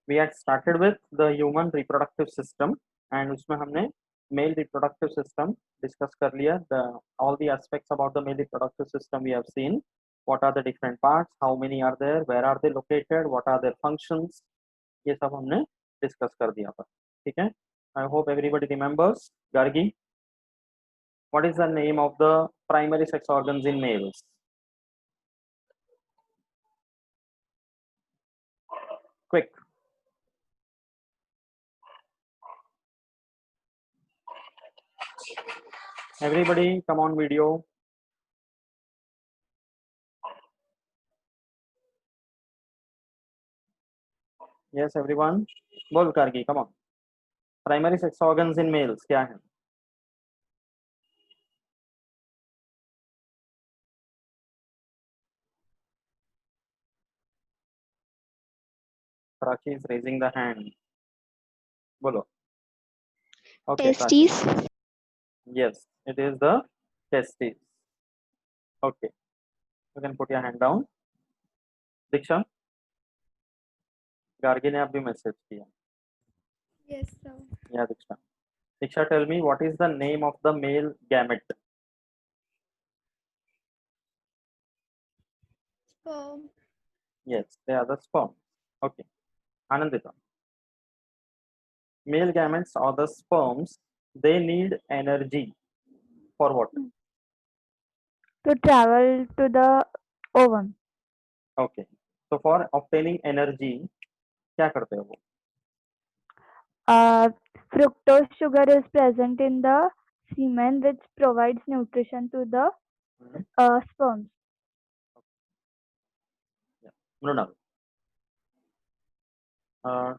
We had started with the human reproductive system and उसमें हमने male reproductive system discuss कर लिया. All the aspects about the male reproductive system we have seen. What are the different parts? How many are there? Where are they located? What are their functions? ये सब हमने discuss कर दिया था. ठीक है? I hope everybody remembers. Gargi, what is the name of the primary sex organs in males? Quick. Everybody, come on video. Yes, everyone. बोल Gargi, come on. Primary sex organs in males क्या है? Prachi is raising the hand. Bolo. Okay. Testes. Prachi. Yes, it is the testes. Okay. You can put your hand down. Diksha. Gargi ने अभी message किया. Yes, sir. Yeah, Diksha. Diksha, tell me what is the name of the male gamete? Sperm. Yes, they are the sperm. Okay. Anandita. Male gametes or the sperms, they need energy for what? To travel to the ovum. Okay. So for obtaining energy, क्या करते हैं वो? Fructose sugar is present in the semen, which provides nutrition to the sperms. Yeah. Mrunal.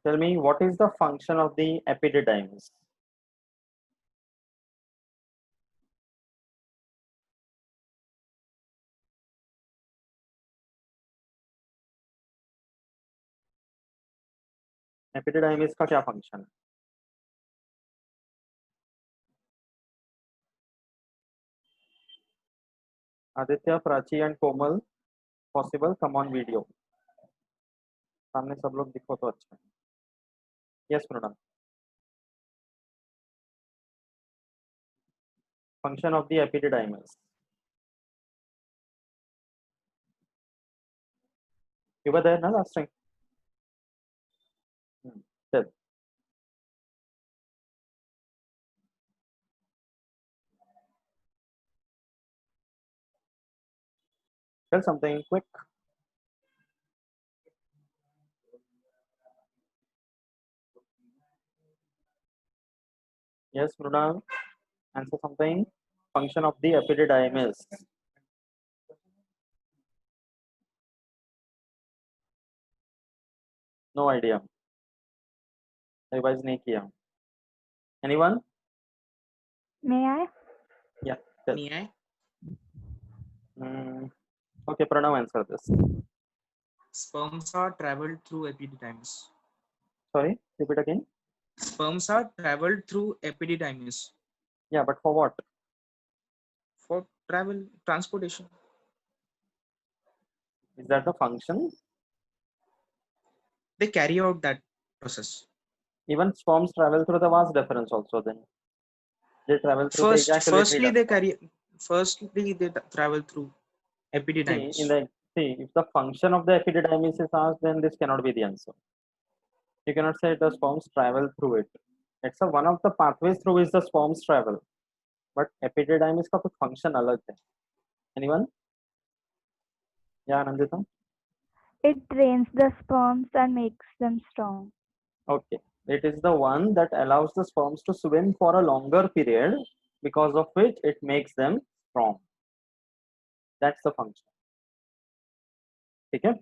Tell me what is the function of the epididymis? Epididymis का क्या function है? Aditya, Prachi and Komal, possible? Come on video. सामने सब लोग दिखो तो अच्छा है. Yes, Mrunal. Function of the epididymis. You were there, na, last time? Tell. Tell something quick. Yes, Mrunal. Answer something. Function of the epididymis. No idea. Revise नहीं किया. Anyone? May I? Yeah. Tell. May I? Okay, Pranav, answer this. Sperms are traveled through epididymis. Sorry, repeat again. Sperms are traveled through epididymis. Yeah, but for what? For travel, transportation. Is that the function? They carry out that process. Even sperms travel through the vas deferens also then. They travel through the ejaculatory Firstly, they travel through epididymis. See, if the function of the epididymis is asked, then this cannot be the answer. You cannot say the sperms travel through it. It's one of the pathways through which the sperms travel. But epididymis का कुछ function अलग है. Anyone? Yeah, Nandita? It trains the sperms and makes them strong. Okay. It is the one that allows the sperms to swim for a longer period, because of which it makes them strong. That's the function. Okay?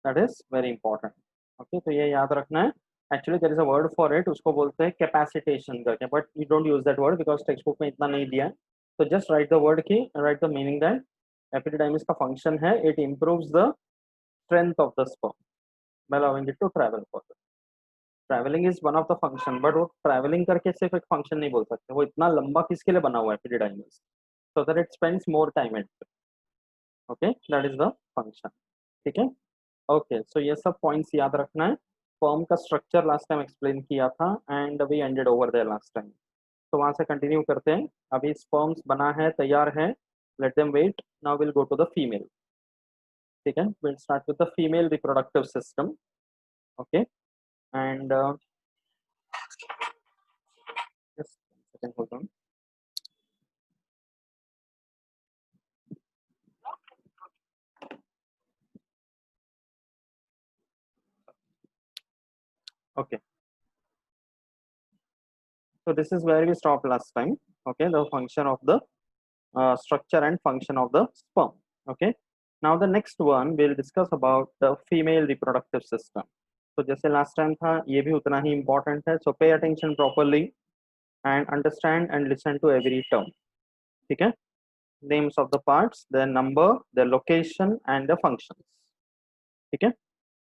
That is very important. Okay, तो ये याद रखना है. Actually, there is a word for it. उसको बोलते हैं capacitation करके. But you don't use that word because textbook में इतना नहीं दिया है. So just write the word की, write the meaning that epididymis का function है. It improves the strength of the sperm by allowing it to travel further. Traveling is one of the function, but वो traveling करके सिर्फ एक function नहीं बोल सकते. वो इतना लंबा किसके लिए बना हुआ है epididymis? So that it spends more time at it. Okay, that is the function. ठीक है? Okay, so ये सब points याद रखना है. स्पर्म का स्ट्रक्चर लास्ट टाइम एक्सप्लेन किया था and we ended over there last time. तो वहां से कंटिन्यू करते हैं। अभी स्पर्म्स बना है, तैयार है, let them wait. Now will go to the female. ठीक है, will start with the female reproductive system. Okay, and just one second, hold on. Okay, so this is where we stopped last time. Okay, the function of the structure and function of the sperm. Okay, now the next one we'll discuss about the female reproductive system. तो जैसे last time था, ये भी उतना ही important है, so pay attention properly and understand and listen to every term. ठीक है, names of the parts, their number, their location and the functions. ठीक है,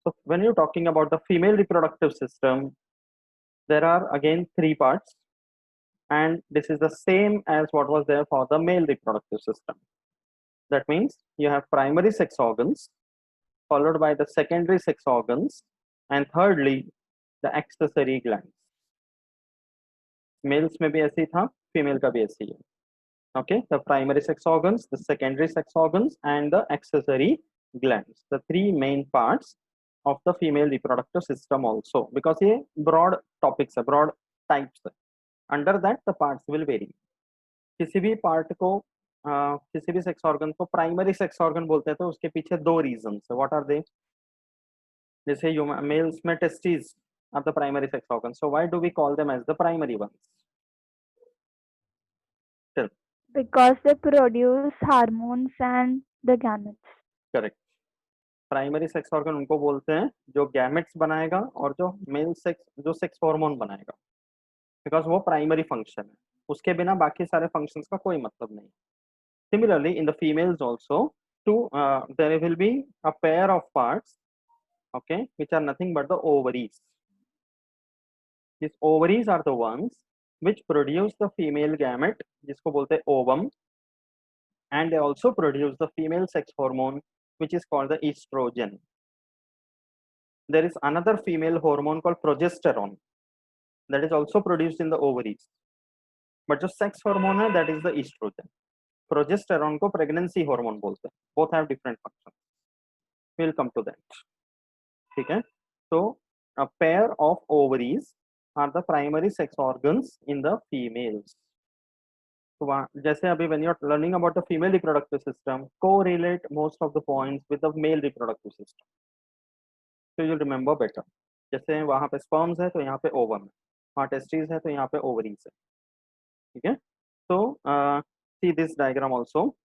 so when you're talking about the female reproductive system, there are again three parts, and this is the same as what was there for the male reproductive system. That means you have primary sex organs, followed by the secondary sex organs, and thirdly the accessory glands. Males में भी ऐसे ही था, female का भी ऐसे ही है. Okay, the primary sex organs, the secondary sex organs, and the accessory glands, the three main parts of the female reproductive system also, because ये broad topics है, broad types है. Under that the parts will vary. किसी भी part को किसी भी sex organ को primary sex organ बोलते हैं, तो उसके पीछे दो रीजंस है. What are they? जैसे मेल्स में testes are the primary sex organ, so why do we call them as the primary ones? Because they produce hormones and the gametes. Correct. Primary sex organ उनको बोलते हैं जो gametes बनाएगा और जो male sex जो sex hormone बनाएगा, because वो प्राइमरी फंक्शन है, उसके बिना बाकी सारे फंक्शंस का कोई मतलब नहीं. Similarly, in the females also, there will be a pair of parts, okay, which are nothing but the ovaries. These ovaries are the ones which produce the female gamete, जिसको बोलते हैं ovum, and they also produce the female sex hormone, which is called the estrogen. There is another female hormone called progesterone that is also produced in the ovaries, but जो sex hormone है, that is the estrogen. Progesterone को pregnancy hormone बोलते हैं. Both have different functions. We'll come to that. ठीक है, so a pair of ovaries are the primary sex organs in the females. So जैसे अभी when you're learning about the female reproductive system, correlate most of the points with the male reproductive system, so you'll remember better. जैसे वहाँ पे sperms है तो यहाँ पे ovum है, वहाँ testes है तो यहाँ पे ovaries है. ठीक है, so see this diagram also.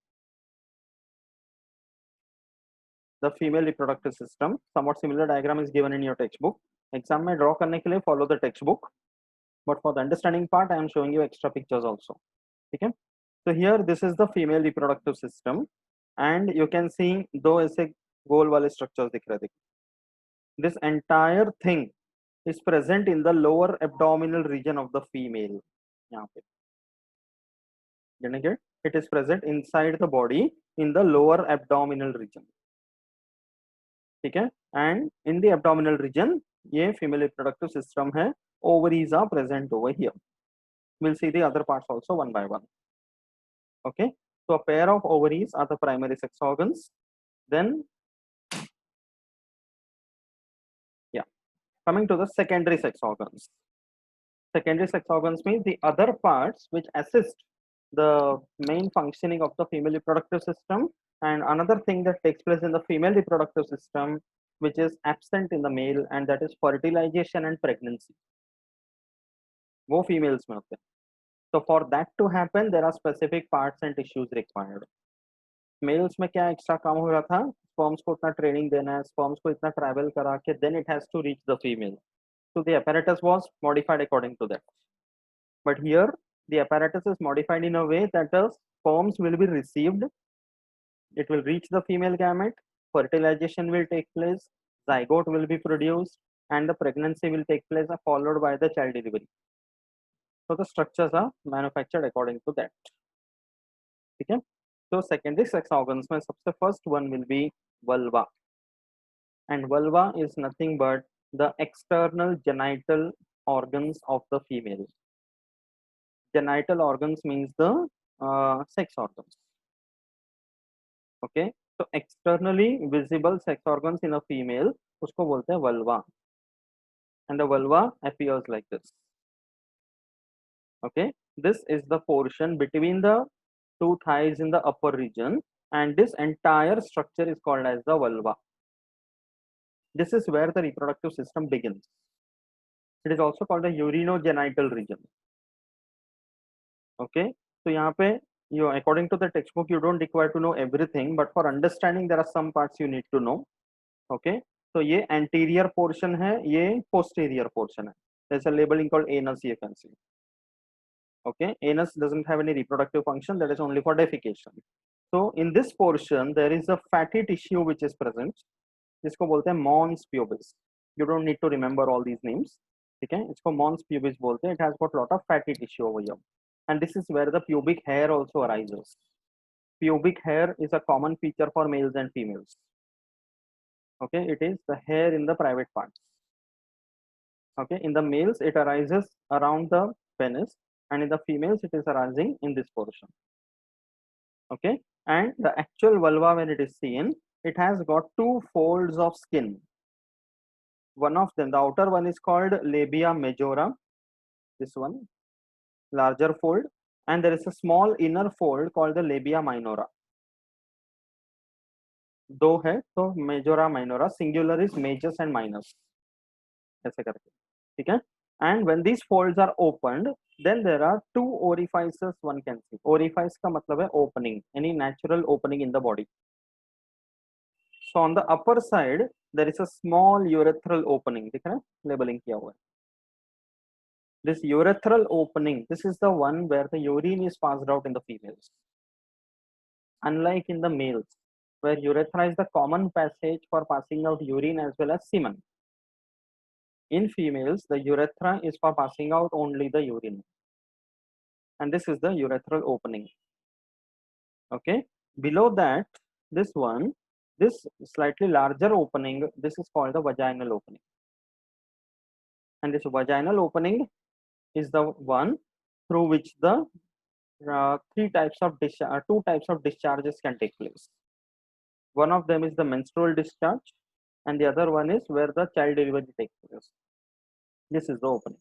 The female reproductive system, somewhat similar diagram is given in your textbook. Exam में draw करने के लिए follow the textbook, but for the understanding part I am showing you extra pictures also. ठीक है, so here this is the female reproductive system, and you can see दो ऐसे गोल वाले structures दिख रहे थे. This entire thing is present in the lower abdominal region of the female. यहाँ पे get it is present inside the body in the lower abdominal region. ठीक है, and in the abdominal region ये female reproductive system है, ovaries are present over here. We'll see the other parts also one by one. Okay, so a pair of ovaries are the primary sex organs. Then yeah, coming to the secondary sex organs. Secondary sex organs means the other parts which assist the main functioning of the female reproductive system, and another thing that takes place in the female reproductive system which is absent in the male, and that is fertilization and pregnancy. वो females में होते हैं. So for that to happen, there are specific parts and tissues required. Males में क्या extra काम हो रहा था? Sperms को उतना training देना है, sperms को इतना travel करा के then it has to reach the female. So the apparatus was modified according to that. But here the apparatus is modified in a way that the sperms will be received, it will reach the female gamete, fertilization will take place, zygote will be produced, and the pregnancy will take place, followed by the child delivery. So the structures are manufactured according to that. ठीक है, so secondary sex organs में सबसे first one will be vulva, and vulva is nothing but the external genital organs of the female. Genital organs means the sex organs. Okay, so externally visible sex organs in a female, उसको बोलते हैं vulva, and the vulva appears like this. Okay, this is the portion between the two thighs in the upper region, and this entire structure is called as the vulva. This is where the reproductive system begins. It is also called the urinogenital region. Okay, so यहाँ पे you, according to the textbook, you don't require to know everything, but for understanding there are some parts you need to know. Okay, so ये anterior portion है, ये posterior portion है. There's a labeling called anus, you can see. Okay, anus doesn't have any reproductive function, that is only for defecation. So in this portion there is a fatty tissue which is present, जिसको बोलते हैं mons pubis. You don't need to remember all these names. ठीक है, इसको mons pubis बोलते हैं. It has got lot of fatty tissue over here, and this is where the pubic hair also arises. Pubic hair is a common feature for males and females. Okay, it is the hair in the private parts. Okay, in the males it arises around the penis, and in the females it is arising in this portion. Okay, and the actual vulva, when it is seen, it has got two folds of skin. One of them, the outer one, is called labia majora, this one, larger fold, and there is a small inner fold called the labia minora. दो है तो majora minora, singular is majors and minors, ऐसे करके, ठीक है. And when these folds are opened, then there are two orifices one can see. Orifice का मतलब है opening, any natural opening in the body. So on the upper side there is a small urethral opening, दिख रहा है, labeling किया हुआ है. This urethral opening, this is the one where the urine is passed out in the females. Unlike in the males, where urethra is the common passage for passing out urine as well as semen. In females, the urethra is for passing out only the urine. And this is the urethral opening. Okay. Below that, this one, this slightly larger opening, this is called the vaginal opening. And this vaginal opening is the one through which the two types of discharges can take place. One of them is the menstrual discharge, and the other one is where the child delivery takes place. This is the opening.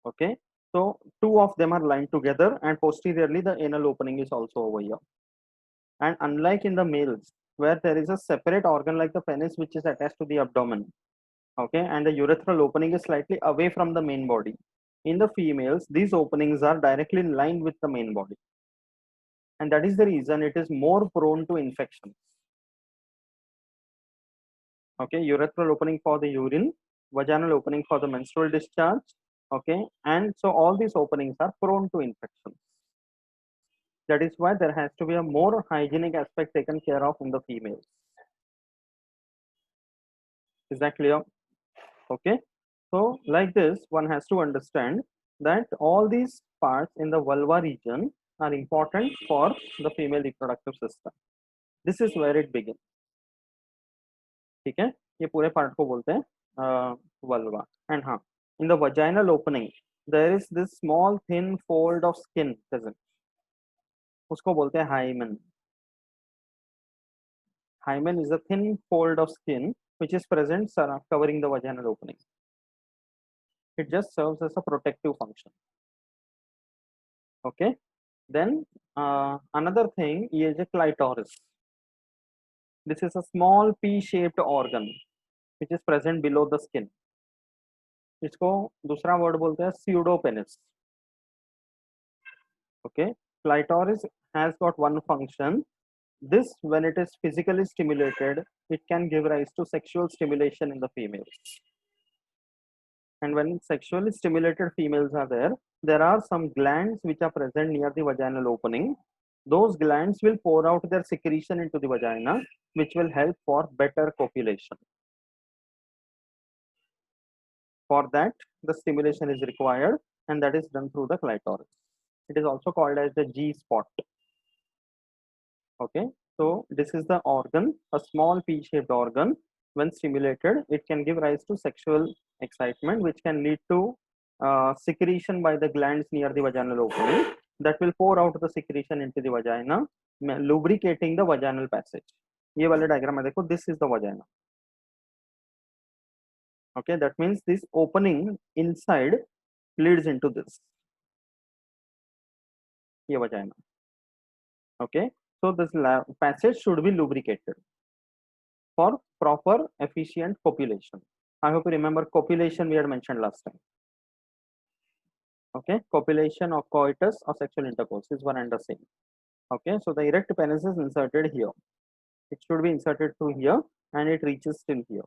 Okay, so two of them are lined together, and posteriorly the anal opening is also over here. And unlike in the males, where there is a separate organ like the penis which is attached to the abdomen, okay, and the urethral opening is slightly away from the main body, in the females these openings are directly in line with the main body, and that is the reason it is more prone to infections. Okay, urethral opening for the urine, vaginal opening for the menstrual discharge. Okay, and so all these openings are prone to infections. That is why there has to be a more hygienic aspect taken care of in the females. Is that clear? Okay, so like this one has to understand that all these parts in the vulva region are important for the female reproductive system. This is where it begins. ठीक है, ये पूरे part को बोलते हैं vulva. And हाँ, in the vaginal opening there is this small thin fold of skin present, उसको बोलते हैं hymen. Hymen is a thin fold of skin which is present covering the vaginal opening. It just serves as a protective function. Okay, then another thing is a clitoris. This is a small P-shaped organ which is present below the skin. इसको दूसरा word बोलते हैं pseudopenis. Okay, clitoris has got one function. This, when it is physically stimulated, it can give rise to sexual stimulation in the females. And when sexually stimulated females are there, there are some glands which are present near the vaginal opening. Those glands will pour out their secretion into the vagina, which will help for better copulation. For that, the stimulation is required, and that is done through the clitoris. It is also called as the G-spot. Okay, so this is the organ, a small P-shaped organ when stimulated, it can give rise to sexual excitement, which can lead to secretion by the glands near the vaginal opening that will pour out the secretion into the vagina, lubricating the vaginal passage. ये वाले diagram में देखो, this is the vagina. Okay, that means this opening inside leads into this. ये vagina. Okay, so this passage should be lubricated for proper efficient copulation. I hope you remember copulation we had mentioned last time. Okay, copulation or coitus or sexual intercourse is one and the same. Okay, so the erect penis is inserted here. It should be inserted through here and it reaches till here.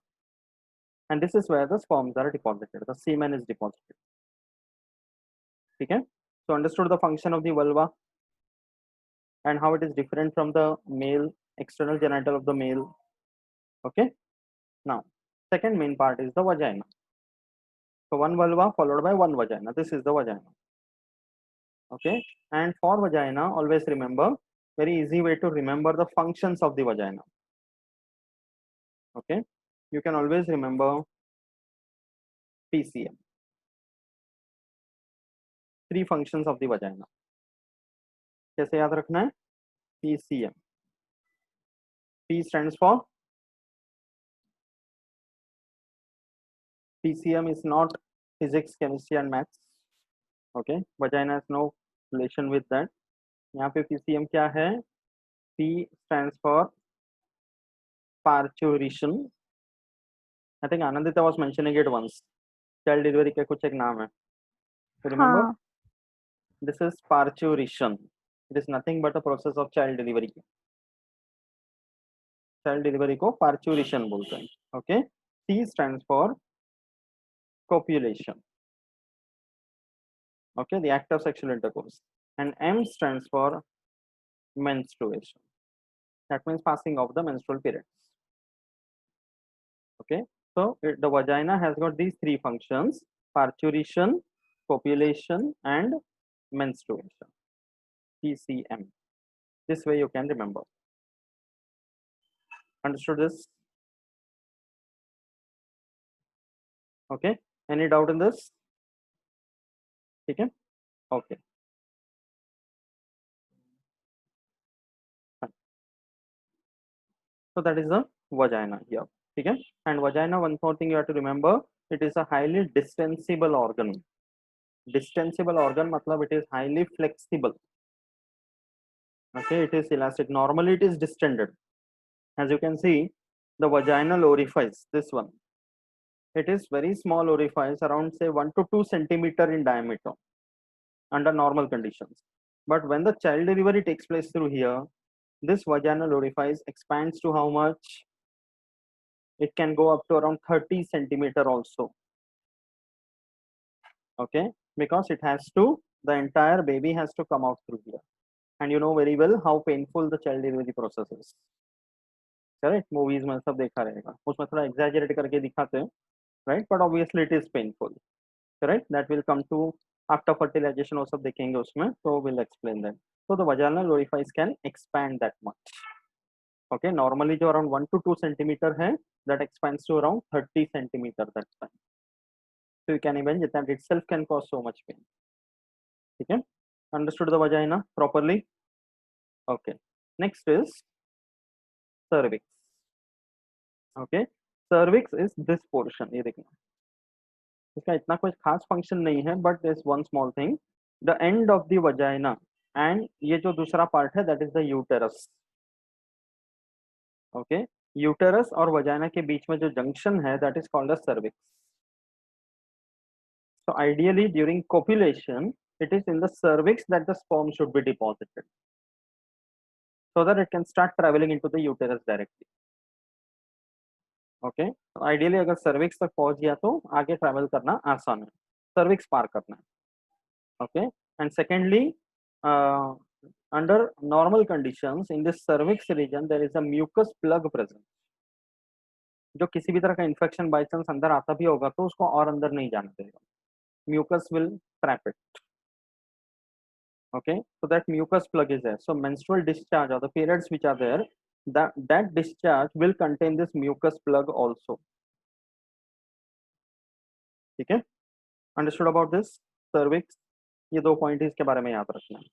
And this is where the sperms are deposited. The semen is deposited. Okay, so understood the function of the vulva and how it is different from the male external genital of the male. Okay, now second main part is the vagina. So one vulva followed by one vagina. This is the vagina. Okay, and for vagina, always remember, very easy way to remember the functions of the vagina. Okay, you can always remember PCM. Three functions of the vagina. कैसे याद रखना है? PCM. P stands for PCM is not physics, chemistry and maths. Okay, vagina has no relation with that. यहाँ पे PCM क्या है? P stands for parturition. I think Anandita was mentioning it once. Child delivery के कुछ एक नाम है. Remember? हाँ. This is parturition. It is nothing but a process of child delivery. Child delivery को parturition बोलते हैं. Okay. T stands for copulation. Okay, the act of sexual intercourse. And M stands for menstruation. That means passing of the menstrual periods. Okay, so the vagina has got these three functions: parturition, copulation, and menstruation. PCM. This way you can remember. Understood this? Okay, any doubt in this? Okay, okay. Fine. So that is the vagina here. Okay, and vagina, one more thing you have to remember, it is a highly distensible organ. Distensible organ matlab it is highly flexible. Okay, it is elastic. Normally it is distended. As you can see, the vaginal orifice, this one, it is very small orifice, around say 1 to 2 centimeter in diameter under normal conditions. But when the child delivery takes place through here, this vaginal orifice expands to how much? It can go up to around 30 centimeter also. Okay, because it has to, the entire baby has to come out through here. And you know very well how painful the child delivery process is. Correct? Movies में सब देखा रहेगा. उसमें थोड़ा exaggerate करके दिखाते हैं, right? But obviously it is painful. Correct? That will come to after fertilization वो सब देखेंगे उसमें, so we'll explain that. So the vaginal orifice can expand that much. Okay, normally जो around 1 to 2 centimeter है, that expands to around 30 centimeter that time. So you can imagine that itself can cause so much pain. Okay, understood the vagina properly? Okay, next is cervix. Okay, cervix is this portion. ये देखना, इसका इतना कुछ खास function नहीं है, but there's one small thing. The end of the vagina and ये जो दूसरा part है, that is the uterus. Okay, uterus और vagina के बीच में जो junction है, that is called as cervix. So ideally during copulation, it is in the cervix that the sperm should be deposited, so that it can start traveling into the uterus directly. Okay, so ideally अगर cervix तक पहुंच गया तो आगे travel करना आसान है, cervix पार करना है. Okay, and secondly, under normal conditions in this cervix region there is a mucus plug present. जो किसी भी तरह का infection by chance अंदर आता भी होगा तो उसको और अंदर नहीं जाने देगा. Mucus will trap it. Okay, so that mucus plug is there. So menstrual discharge or the periods which are there, that discharge will contain this mucus plug also. ठीक है, अंडरस्टूड अबाउट दिस सर्विक्स. ये 2 point इसके बारे में याद रखना है.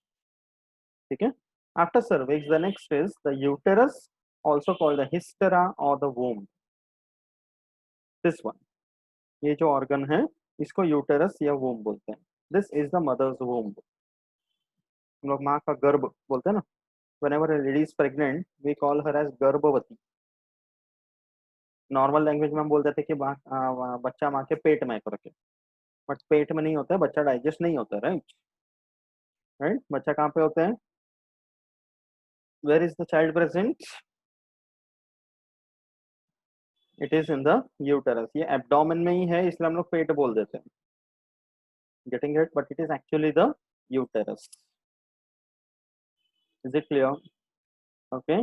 ठीक है, after cervix the next is the uterus, also called the hystera or the womb. This one, ये जो ऑर्गन है इसको यूटेरस या वोम बोलते हैं. This is the mother's womb. हम लोग माँ का गर्भ बोलते हैं ना. whenever a lady is pregnant we call her as गर्भवती. नॉर्मल लैंग्वेज में हम बोलते थे कि बच्चा माँ के पेट में रखे, बट पेट में नहीं होता है, बच्चा डाइजेस्ट नहीं होता है. राइट राइट, बच्चा कहाँ पे होता है? Where is the child present? It is in the uterus. ये एब्डोमेन में ही है इसलिए हम लोग पेट बोल देते हैं. Getting it? But it is actually the uterus. Is it clear? Okay,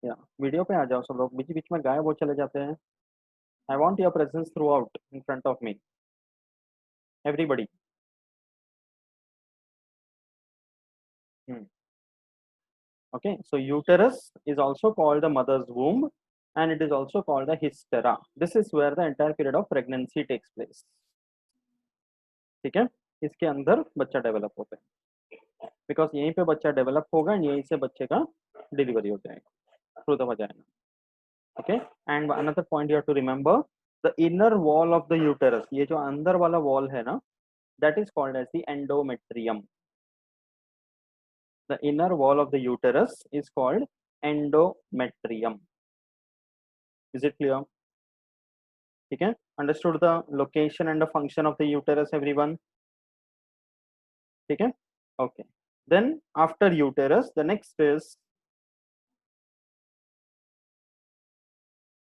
या वीडियो पे आ जाओ सब लोग. बीच बीच में गायब हो चले जाते हैं. I want your presence through out in front of me, everybody. Okay, so uterus is also called the mother's womb and it is also called the hystera. This is where the entire period of pregnancy takes place. ठीक है, इसके अंदर बच्चा develop होता है, because यहीं पे बच्चा डेवलप होगा एंड यहीं से बच्चे का डिलीवरी हो जाएगा through the vagina. Okay, and another point you have to remember, the inner wall of the uterus, ये जो अंदर वाला वॉल है ना, that is called as the endometrium. The inner wall of the uterus is called endometrium. Is it clear? ठीक है, understood the location and the function of the uterus everyone? ठीक है, okay. Then after uterus the next is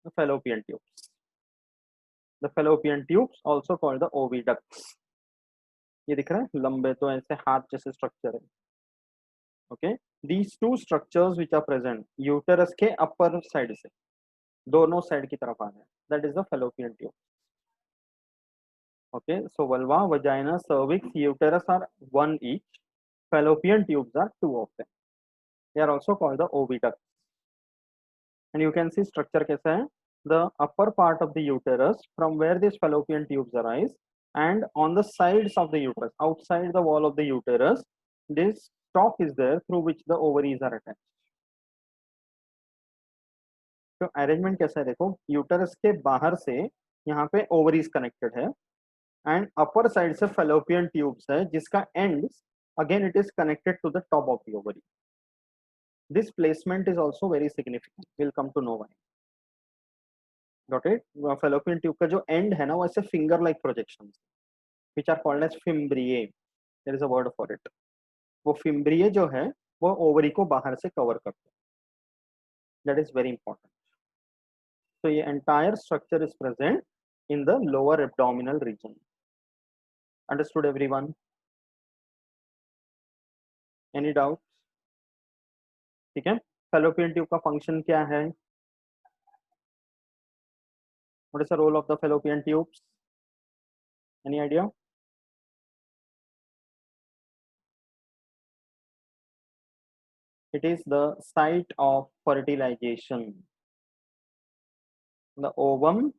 the fallopian tubes. The fallopian tubes also called the oviducts. ये दिख रहा है लंबे, तो ऐसे हाथ जैसे स्ट्रक्चर है. Okay, these two structures which are present uterus के upper side से, दोनों साइड की तरफ आ रहे हैं, that is the fallopian tube. Okay, so vulva, vagina, cervix, uterus are one each. Fallopian tubes are two of them. They are also called the oviducts. And you can see structure कैसा है. The upper part of the uterus, from where these fallopian tubes arise, and on the sides of the uterus, outside the wall of the uterus, this stalk is there through which the ovaries are attached. तो arrangement कैसा है देखो, uterus के बाहर से यहाँ पे ovaries connected है and upper side से fallopian tubes है जिसका ends again it is connected to the top of the ovary. This placement is also very significant. We'll come to know why. Got it? Fallopian tube का जो end है ना वो ऐसे finger like projections which are called as fimbriae. There is a word for it. वो fimbriae जो है वो ovary को बाहर से cover करते हैं. That is very important. So ये entire structure is present in the lower abdominal region. Understood everyone? Any doubt? ठीक है, fallopian tube का function क्या है? What is the role of the fallopian tubes? Any idea? It is the site of fertilization. The ovum,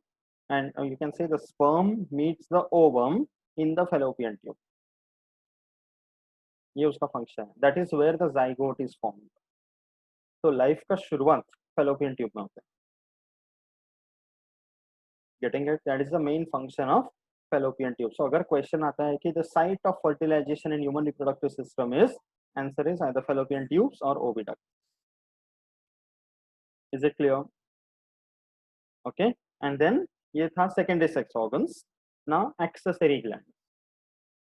and you can say the sperm meets the ovum in the fallopian tube. ये उसका function है. That is where the zygote is formed. So life का शुरुआत fallopian tube में होता है. Getting it? That is the main function of fallopian tube. So अगर question आता है कि the site of fertilization in human reproductive system is, answer is either fallopian tubes or oviduct. Is it clear? Okay, and then ये था secondary sex organs. Now accessory glands.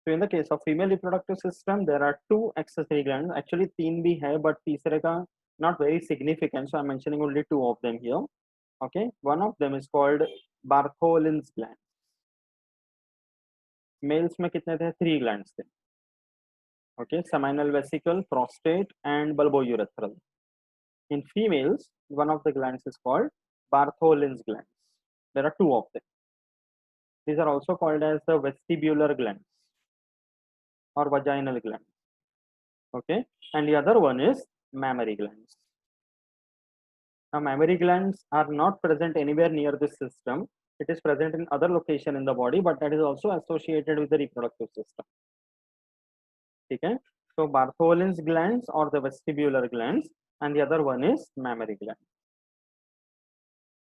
So in the case of female reproductive system, there are two accessory glands. Actually, तीन भी है, but तीसरे का not very significant. So I'm mentioning only two of them here. Okay, one of them is called Bartholin's gland. Males में कितने थे? 3 glands थे. Okay, seminal vesicle, prostate, and bulbourethral. In females, one of the glands is called Bartholin's glands. There are 2 of them. These are also called as the vestibular glands or vaginal glands. Okay, and the other one is mammary glands. Now, mammary glands are not present anywhere near this system. It is present in other location in the body, but that is also associated with the reproductive system. Okay, so Bartholin's glands or the vestibular glands, and the other one is mammary gland.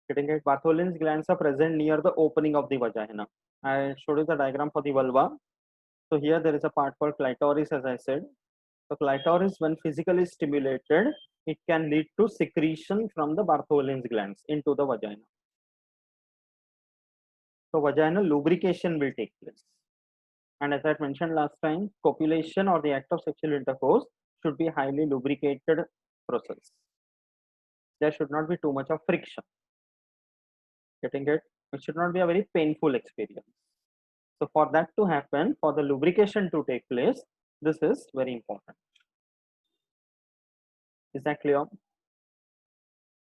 Getting it? Bartholin's glands are present near the opening of the vagina. I showed you the diagram for the vulva. So here there is a part called clitoris, as I said. So clitoris, when physically stimulated, it can lead to secretion from the Bartholin's glands into the vagina. So vaginal lubrication will take place. And as I had mentioned last time, copulation or the act of sexual intercourse should be highly lubricated process. There should not be too much of friction. Getting it? It should not be a very painful experience. So for that to happen, for the lubrication to take place, this is very important. Is that clear?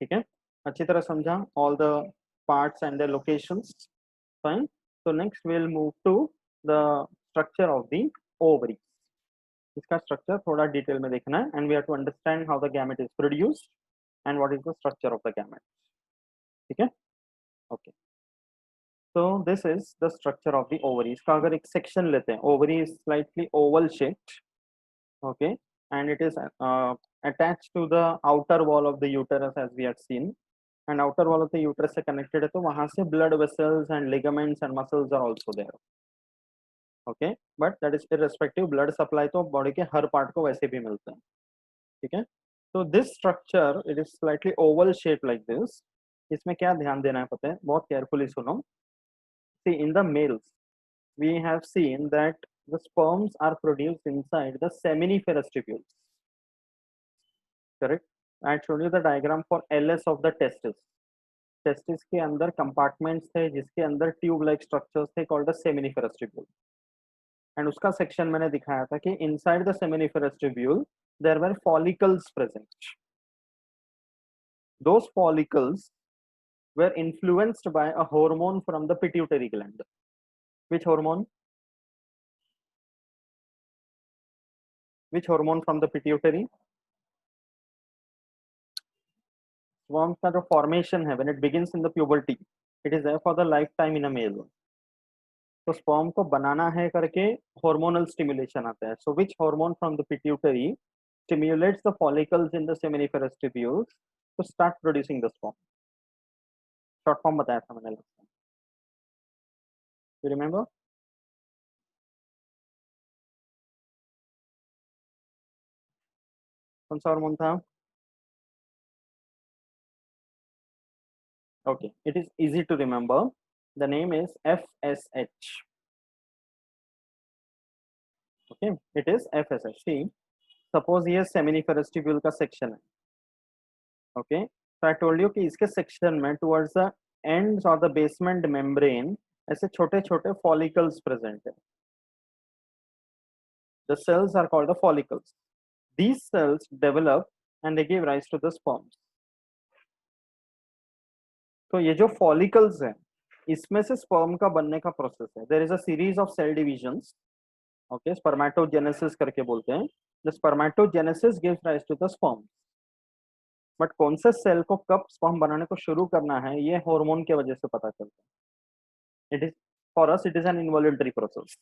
Okay. अच्छी तरह समझा all the parts and their locations. Fine. So next we'll move to the structure of the ovary. इसका structure थोड़ा detail में देखना है, and we have to understand how the gamete is produced and what is the structure of the gamete. ठीक है? Okay. So this is the structure of the ovary. इसका अगर एक section लेते हैं, ovary is slightly oval shaped. Okay, and it is attached to the outer wall of the uterus, as we had seen. And outer wall of the uterus से connected है, तो वहाँ से blood vessels and ligaments and muscles are also there. Okay, but that is irrespective. Blood supply तो body के हर part को वैसे भी मिलता है. ठीक है? So this structure, it is slightly oval shaped like this. इसमें क्या ध्यान देना है पता है? बहुत carefully सुनो. See, in the males, we have seen that the sperms are produced inside the seminiferous tubules. Correct? I had shown you the diagram for LS of the testis. Testis के अंदर compartments थे जिसके अंदर tube-like structures थे called the seminiferous tubule. And उसका section मैंने दिखाया था कि inside the seminiferous tubule there were follicles present. Those follicles were influenced by a hormone from the pituitary gland. Which hormone? Which hormone from the pituitary? Sperm का जो formation है, when it begins in the puberty, it is there for the lifetime in a male. तो sperm को बनाना है करके hormonal stimulation आता है. So which hormone from the pituitary stimulates the follicles in the seminiferous tubules to start producing the sperm? Short form बताया था मैंने last time. You remember? कौन सा hormone था? Okay, it is easy to remember. The name is FSH. Okay, it is FSH. See, suppose ये seminiferous tubule का section है. Okay, so I told you कि इसके section में towards the ends or the basement membrane ऐसे छोटे छोटे follicles present है. The cells are called the follicles. These cells develop and they give rise to the sperms. तो ये जो follicles हैं इसमें से sperm का बनने का process है. There is a series of cell divisions. Okay, spermatogenesis करके बोलते हैं. The spermatogenesis gives rise to the sperm. But कौन से सेल को कब sperm बनाने को शुरू करना है ये हार्मोन के वजह से पता चलता है. It is for us it is an involuntary process.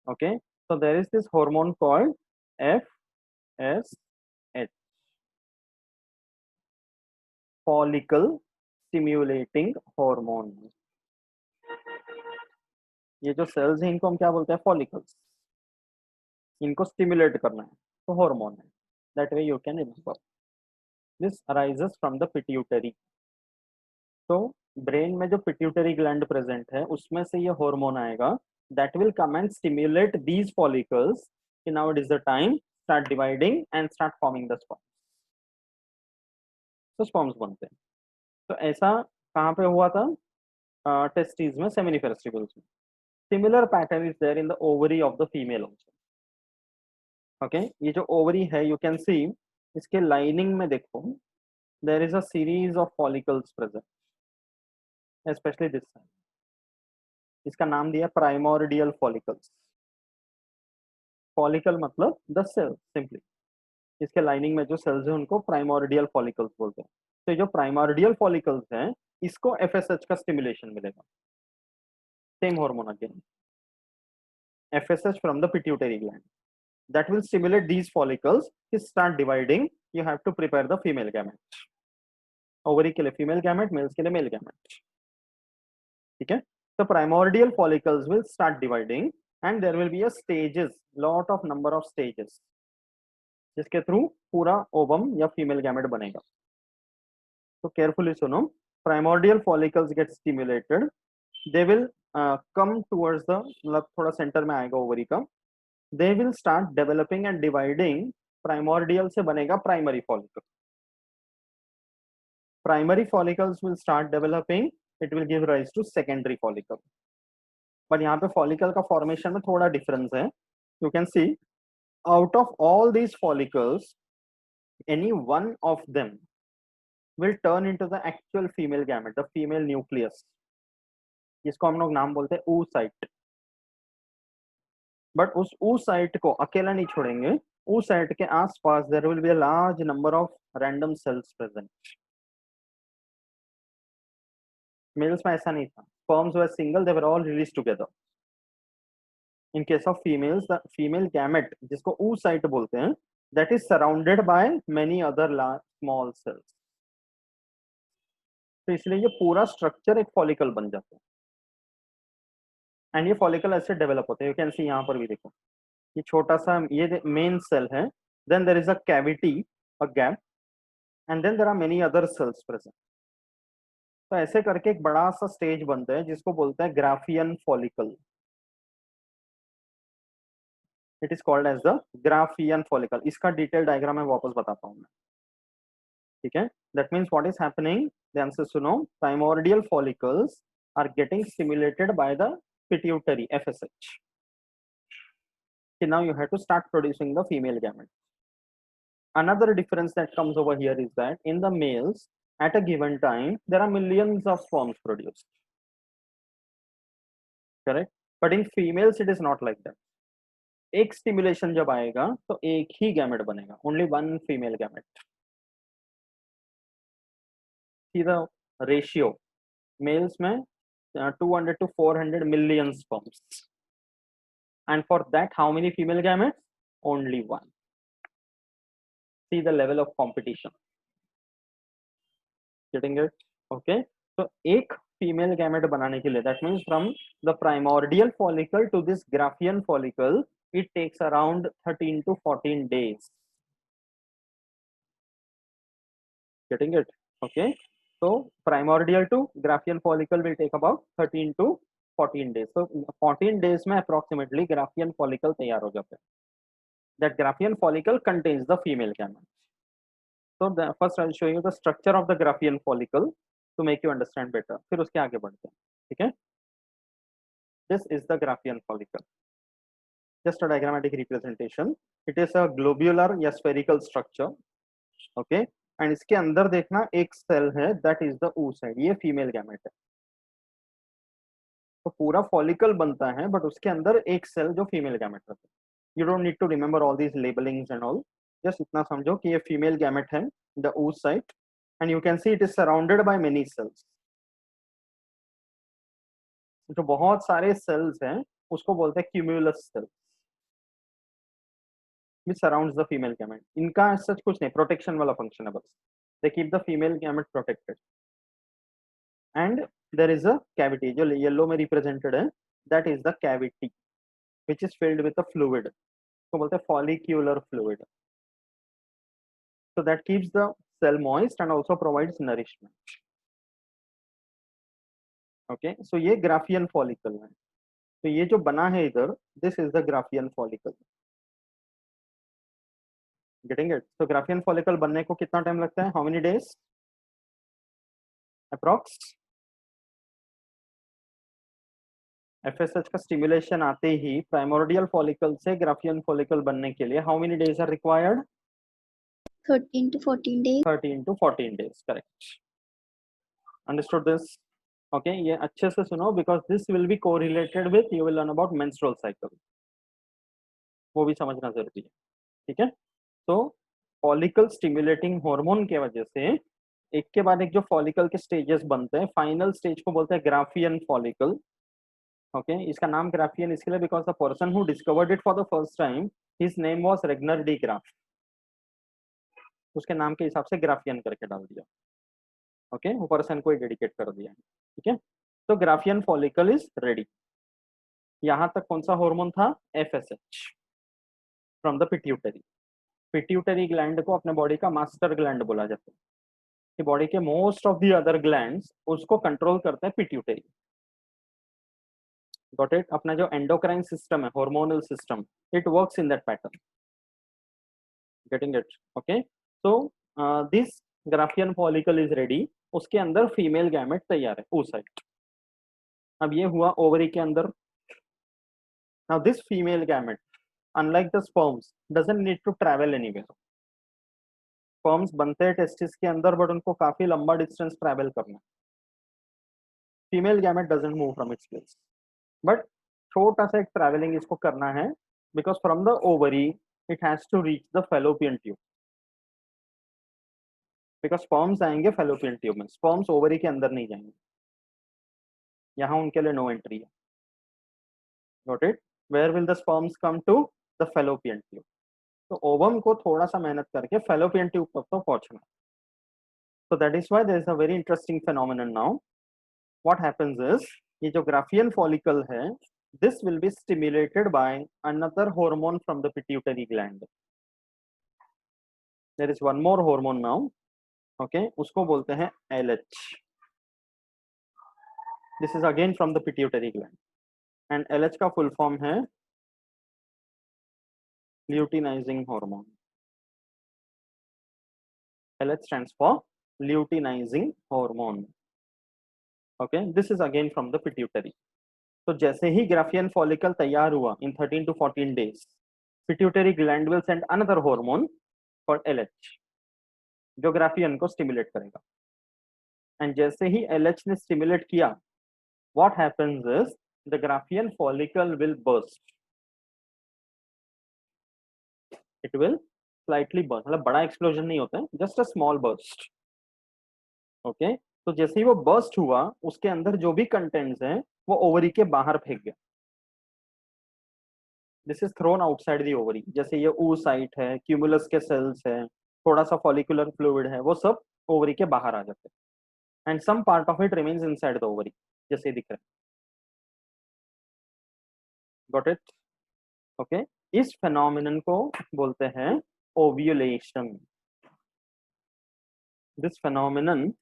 Okay, so there is this hormone called FSH, follicle stimulating hormone. ये जो सेल्स हैं इनको हम क्या बोलते हैं? फॉलिकल्स. इनको स्टिमुलेट करना है तो हार्मोन है. That way you can remember. This arises from the pituitary. तो ब्रेन में जो पिट्यूटरी ग्लैंड प्रेजेंट है उसमें से ये हार्मोन आएगा. That will come and stimulate these follicles कि now it is the time start dividing and start forming the sperms. तो स्पर्म्स बनते हैं. तो ऐसा कहाँ पे हुआ था? टेस्टिस में, सेमिनिफेरस ट्यूब्यूल्स में. Similar pattern is there in the ovary of the female also. Okay, ये जो ovary है you can see इसके lining में देखो there is a series of follicles present, especially this side. इसका नाम दिया primordial follicles. Follicle मतलब the cell simply. इसके lining में जो cells हैं उनको primordial follicles बोलते हैं. तो जो प्राइमोर्डियल फॉलिकल्स हैं इसको एफएसएच का स्टिमुलेशन मिलेगा, same hormone again, FSH from the pituitary gland, that will stimulate these follicles to start dividing. You have to prepare the female gamete, ovary के लिए female gamete, males के लिए male gamete, ठीक है. So primordial follicles will start dividing and there will be a stages, lot of number of stages जिसके through पूरा ovum या female gamete बनेगा. तो केयरफुली सुनो, primordial follicles get stimulated, they will come towards the, मतलब थोड़ा centre में आएगा ओवरी का, they will start developing and dividing. Primordial से बनेगा primary follicle, primary follicles will start developing, it will give rise to secondary follicle. but यहाँ पे follicle का formation में थोड़ा difference है. You can see out of all these follicles any one of them will turn into the actual female gamete, the female nucleus, जिसको हम लोग नाम बोलते हैं oocyte. बट उस oocyte को अकेला नहीं छोड़ेंगे, oocyte के आसपास there will be a large number of random cells present. Males में ऐसा नहीं था, sperms were single, they were all released together. In case of females, the female gamete जिसको oocyte बोलते हैं, that is surrounded by many other large small cells. तो इसलिए ये पूरा स्ट्रक्चर एक फॉलिकल बन जाता है. एंड ये फॉलिकल ऐसे डेवलप होते हैं. यू कैन सी यहाँ पर भी देखो, ये छोटा सा ये मेन सेल है, then there is a cavity, a gap, and then there are many other cells present. तो ऐसे करके एक बड़ा सा स्टेज बनता है जिसको बोलते हैं Graafian follicle. It is called as the Graafian follicle. इसका डिटेल डायग्राम मैं वापस बताता हूँ मैं, ठीक है. That means what is happening, the answer सुनो, primordial follicles are getting stimulated by the pituitary FSH. Okay, now you have to start producing the female gamete. Another difference that comes over here is that in the males at a given time there are millions of sperms produced, correct? But in females it is not like that. एक stimulation जब आएगा तो एक ही gamete बनेगा, only one female gamete. See the ratio, males में 200 to 400 million sperms, and for that how many female gametes? Only one. See the level of competition. Getting it? Okay. So एक female gamete बनाने के लिए, that means from the primordial follicle to this Graafian follicle, it takes around 13 to 14 days. Getting it? Okay. So primordial to Graafian follicle will take about 13 to 14 days. So 14 days में approximately Graafian follicle तैयार हो जाता है. That Graafian follicle contains the female gamete. So first I will show you the structure of the Graafian follicle to make you understand better. फिर उसके आगे बढ़ते हैं, ठीक है. This is the Graafian follicle. Just a diagrammatic representation. It is a globular या spherical structure. Okay. And इसके अंदर देखना एक सेल है, that is the oocyte. ये female gamete है. तो पूरा follicle बनता है, but उसके अंदर एक सेल जो female gamete रहता है. You don't need to remember all these labelings and all. Just इतना समझो कि ये female gamete है, the oocyte, and you can see it is surrounded by many cells. जो बहुत सारे cells हैं, उसको बोलते हैं cumulus cells, which surrounds the female gamete. इनका सच कुछ नहीं, protection वाला function है बस. They keep the female gamete protected. And there is a cavity, जो yellow में represented है, that is the cavity, which is filled with a fluid. उसको बोलते हैं follicular fluid. So that keeps the cell moist and also provides nourishment. Okay, so ये Graafian follicle है. तो ये जो बना है इधर, this is the Graafian follicle. Getting it? So Graafian follicle बनने को कितना टाइम लगता है? How many days? Approx? FSH का stimulation आते ही primordial follicle से Graafian follicle बनने के लिए how many days are required? 13 to 14 days. 13 to 14 days, correct. Understood this? Okay, ये अच्छे से सुनो, because this will be correlated with, you will learn about menstrual cycle. वो भी समझना जरूरी है, ठीक है. तो follicle stimulating hormone के वजह से एक के बाद एक जो फॉलिकल के स्टेजेस बनते हैं, फाइनल स्टेज को बोलते हैं ग्राफियन फॉलिकल। ओके, इसका नाम ग्राफियन इसके लिए because the person who discovered it for the first time, his name was Ragnar D graph, उसके नाम के हिसाब से ग्राफियन करके डाल दिया। ओके, वो पर्सन को ही डेडिकेट कर दिया। ठीक है, तो ग्राफियन फॉलिकल इज रेडी। यहाँ तक कौन सा हार्मोन था? FSH from the pituitary. Pituitary gland को अपने बॉडी का मास्टर ग्लैंड बोला जाता है, कि बॉडी के most of the other glands उसको कंट्रोल करते हैं पिट्यूटरी। Got it? अपना जो एंडोक्राइन सिस्टम है, hormonal system, it works in that pattern. Getting it? Okay, तो this Graafian follicle is ready. उसके अंदर फीमेल गैमेट तैयार है, oocyte। अब ये हुआ ओवरी के अंदर। Now this female gamete, unlike the sperms, doesn't need to travel anywhere. Sperms बनते हैं टेस्टिस के अंदर, बट उनको काफी लंबा डिस्टेंस ट्रैवल करना है। Female gamete doesn't move from its place, but छोटा सा एक ट्रैवलिंग इसको करना है, because from the ovary it has to reach the fallopian tube. Because sperms आएंगे फैलोपियन ट्यूब में, स्पर्म्स ओवरी के अंदर नहीं जाएंगे, यहाँ उनके लिए नो एंट्री है। Got it? Where will the sperms come to? The fallopian tube. तो ओवम को थोड़ा सा मेहनत करके फैलोपियन ट्यूब तक तो पहुंचना। So that is why there is a very interesting phenomenon now. What happens is, ये जो ग्राफियन फॉलिकल है, this will be stimulated by another hormone from the pituitary gland. There is one more hormone now. Okay, उसको बोलते हैं LH. This is again from the pituitary gland. And LH का full form है luteinizing hormone. LH stands for luteinizing hormone. Okay, this is again from the pituitary. तो जैसे ही Graafian follicle तैयार हुआ in 13 to 14 days, pituitary gland will send another hormone called LH, जो Graafian को stimulate करेगा। And जैसे ही LH ने stimulate किया, what happens is the graphian follicle will burst. It will slightly burst, मतलब बड़ा एक्सप्लोजन नहीं होता है, just a small burst. Okay, तो जैसे ही वो बर्स्ट हुआ, उसके अंदर जो भी कंटेंट्स हैं वो ओवरी के बाहर फेंक गया। This is throne outside the ovary. जैसे ये oocyte है, क्यूमुलस के सेल्स है, थोड़ा सा फॉलिकुलर फ्लूइड है, वो सब ओवरी के बाहर आ जाते हैं। And some part of it remains inside the ovary, जैसे दिख रहा है। Got it? ओके, इस फेनोमेनन को बोलते हैं ovulation. This phenomenon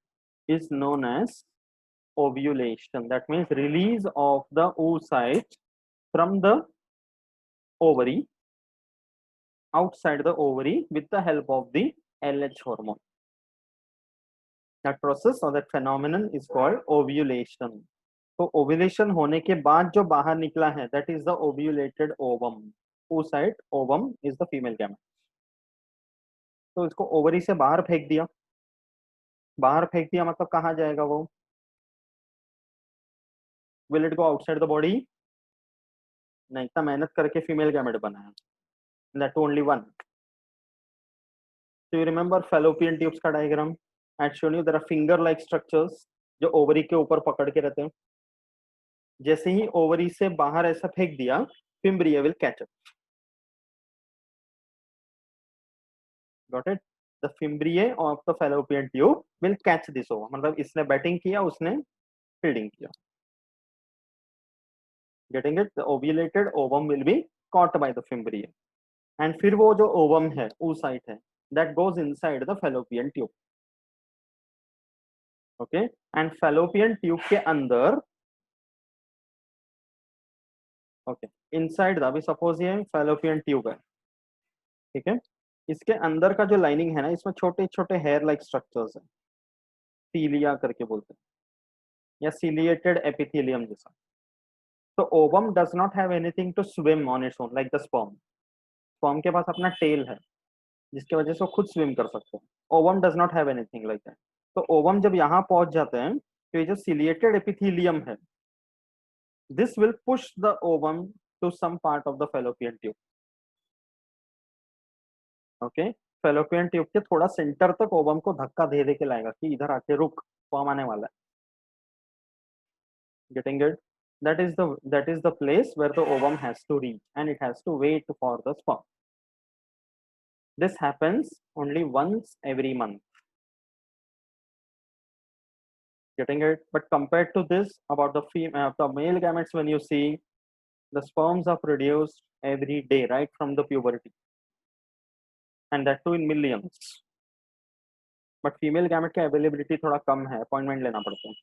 is known as ovulation. That means release of the oocyte from the ovary outside the ovary with the help of the LH hormone. That process or that phenomenon is called ovulation. तो ovulation होने के बाद जो बाहर निकला है, that is the ovulated ovum. Oocyte ovum is the female gamete. तो इसको ओवरी से बाहर फेंक दिया। बाहर फेंक दिया मतलब कहाँ जाएगा वो? Will it go outside the body? नहीं, इतना मेहनत करके फीमेल गैमेट बनाया, that only one. So you remember fallopian tubes का diagram? I had shown you there are finger-like structures जो ओवरी के ऊपर पकड़ के रहते हैं। जैसे ही ओवरी से बाहर ऐसा फेंक दिया, fimbria will catch up. Got it? The fimbriae of the fallopian tube will catch this ovum. मतलब इसने बैटिंग किया, उसने फील्डिंग किया। Getting it? The ovulated ovum will be caught by the fimbriae. And फिर वो जो ovum है, oocyte है, that goes inside the fallopian tube. Okay? And fallopian tube के अंदर, okay, inside अभी suppose ये fallopian tube है, ठीक है? इसके अंदर का जो लाइनिंग है ना, इसमें छोटे छोटे हेयर लाइक स्ट्रक्चर्स हैं, सीलिया करके बोलते हैं, या सीलिएटेड एपिथेलियम जैसा। तो ovum does not have anything to swim on its own like the sperm. Sperm के पास अपना टेल है, जिसकी वजह से वो खुद स्विम कर सकते हैं। Ovum does not have anything like that. तो ओवम जब यहाँ पहुंच जाते हैं, तो ये जो सीलिएटेड एपिथेलियम है, this will push the ovum to some part of the fallopian tube. Okay, fallopian tube के थोड़ा सेंटर तक ओवम को धक्का दे दे के लाएगा कि इधर आके रुक, स्पर्म आने वाला है. Getting it? That is the place where the ovum has to reach and it has to wait for the sperm. This happens only once every month. Getting it? But compared to this, about the male gametes, when you see, the sperms are produced every day right from the puberty, and that too in millions. But female gamete का availability थोड़ा कम है, appointment लेना पड़ता है.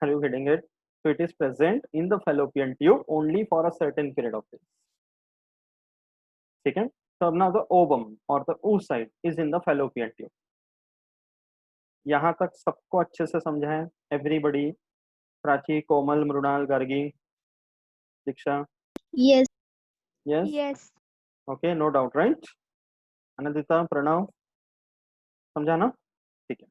Are you getting it? So it is present in the fallopian tube only for a certain period of days. ठीक है? So now the ovum or the oocyte is in the fallopian tube. यहाँ तक सबको अच्छे से समझा है? Everybody, Prachi, Komal, Mrinal, Gargi, दीक्षा. Yes. Yes. Yes. Okay, no doubt, right? Anandita, Pranav, समझा ना? ठीक है.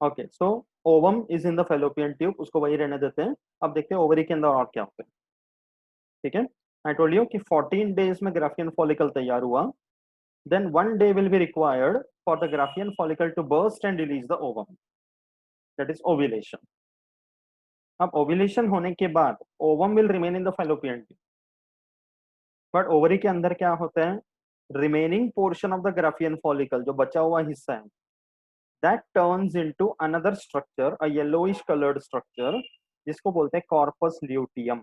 Okay, so ovum is in the fallopian tube, उसको वही रहने देते हैं. अब देखते हैं ओवरी के अंदर और क्या होता है. ठीक है, आई टोल्ड यू कि 14 डेज में ग्राफियन फॉलिकल तैयार हुआ, then 1 day will be required for the Graafian follicle to burst and release the ovum, that is ovulation. अब ओव्यूलेशन होने के बाद ovum will remain in the fallopian tube, but ovary के अंदर क्या होता है, remaining portion of the Graafian follicle, जो बचा हुआ हिस्सा है, that turns into another structure, a yellowish colored structure, जिसको बोलते हैं कॉर्पस ल्यूटियम.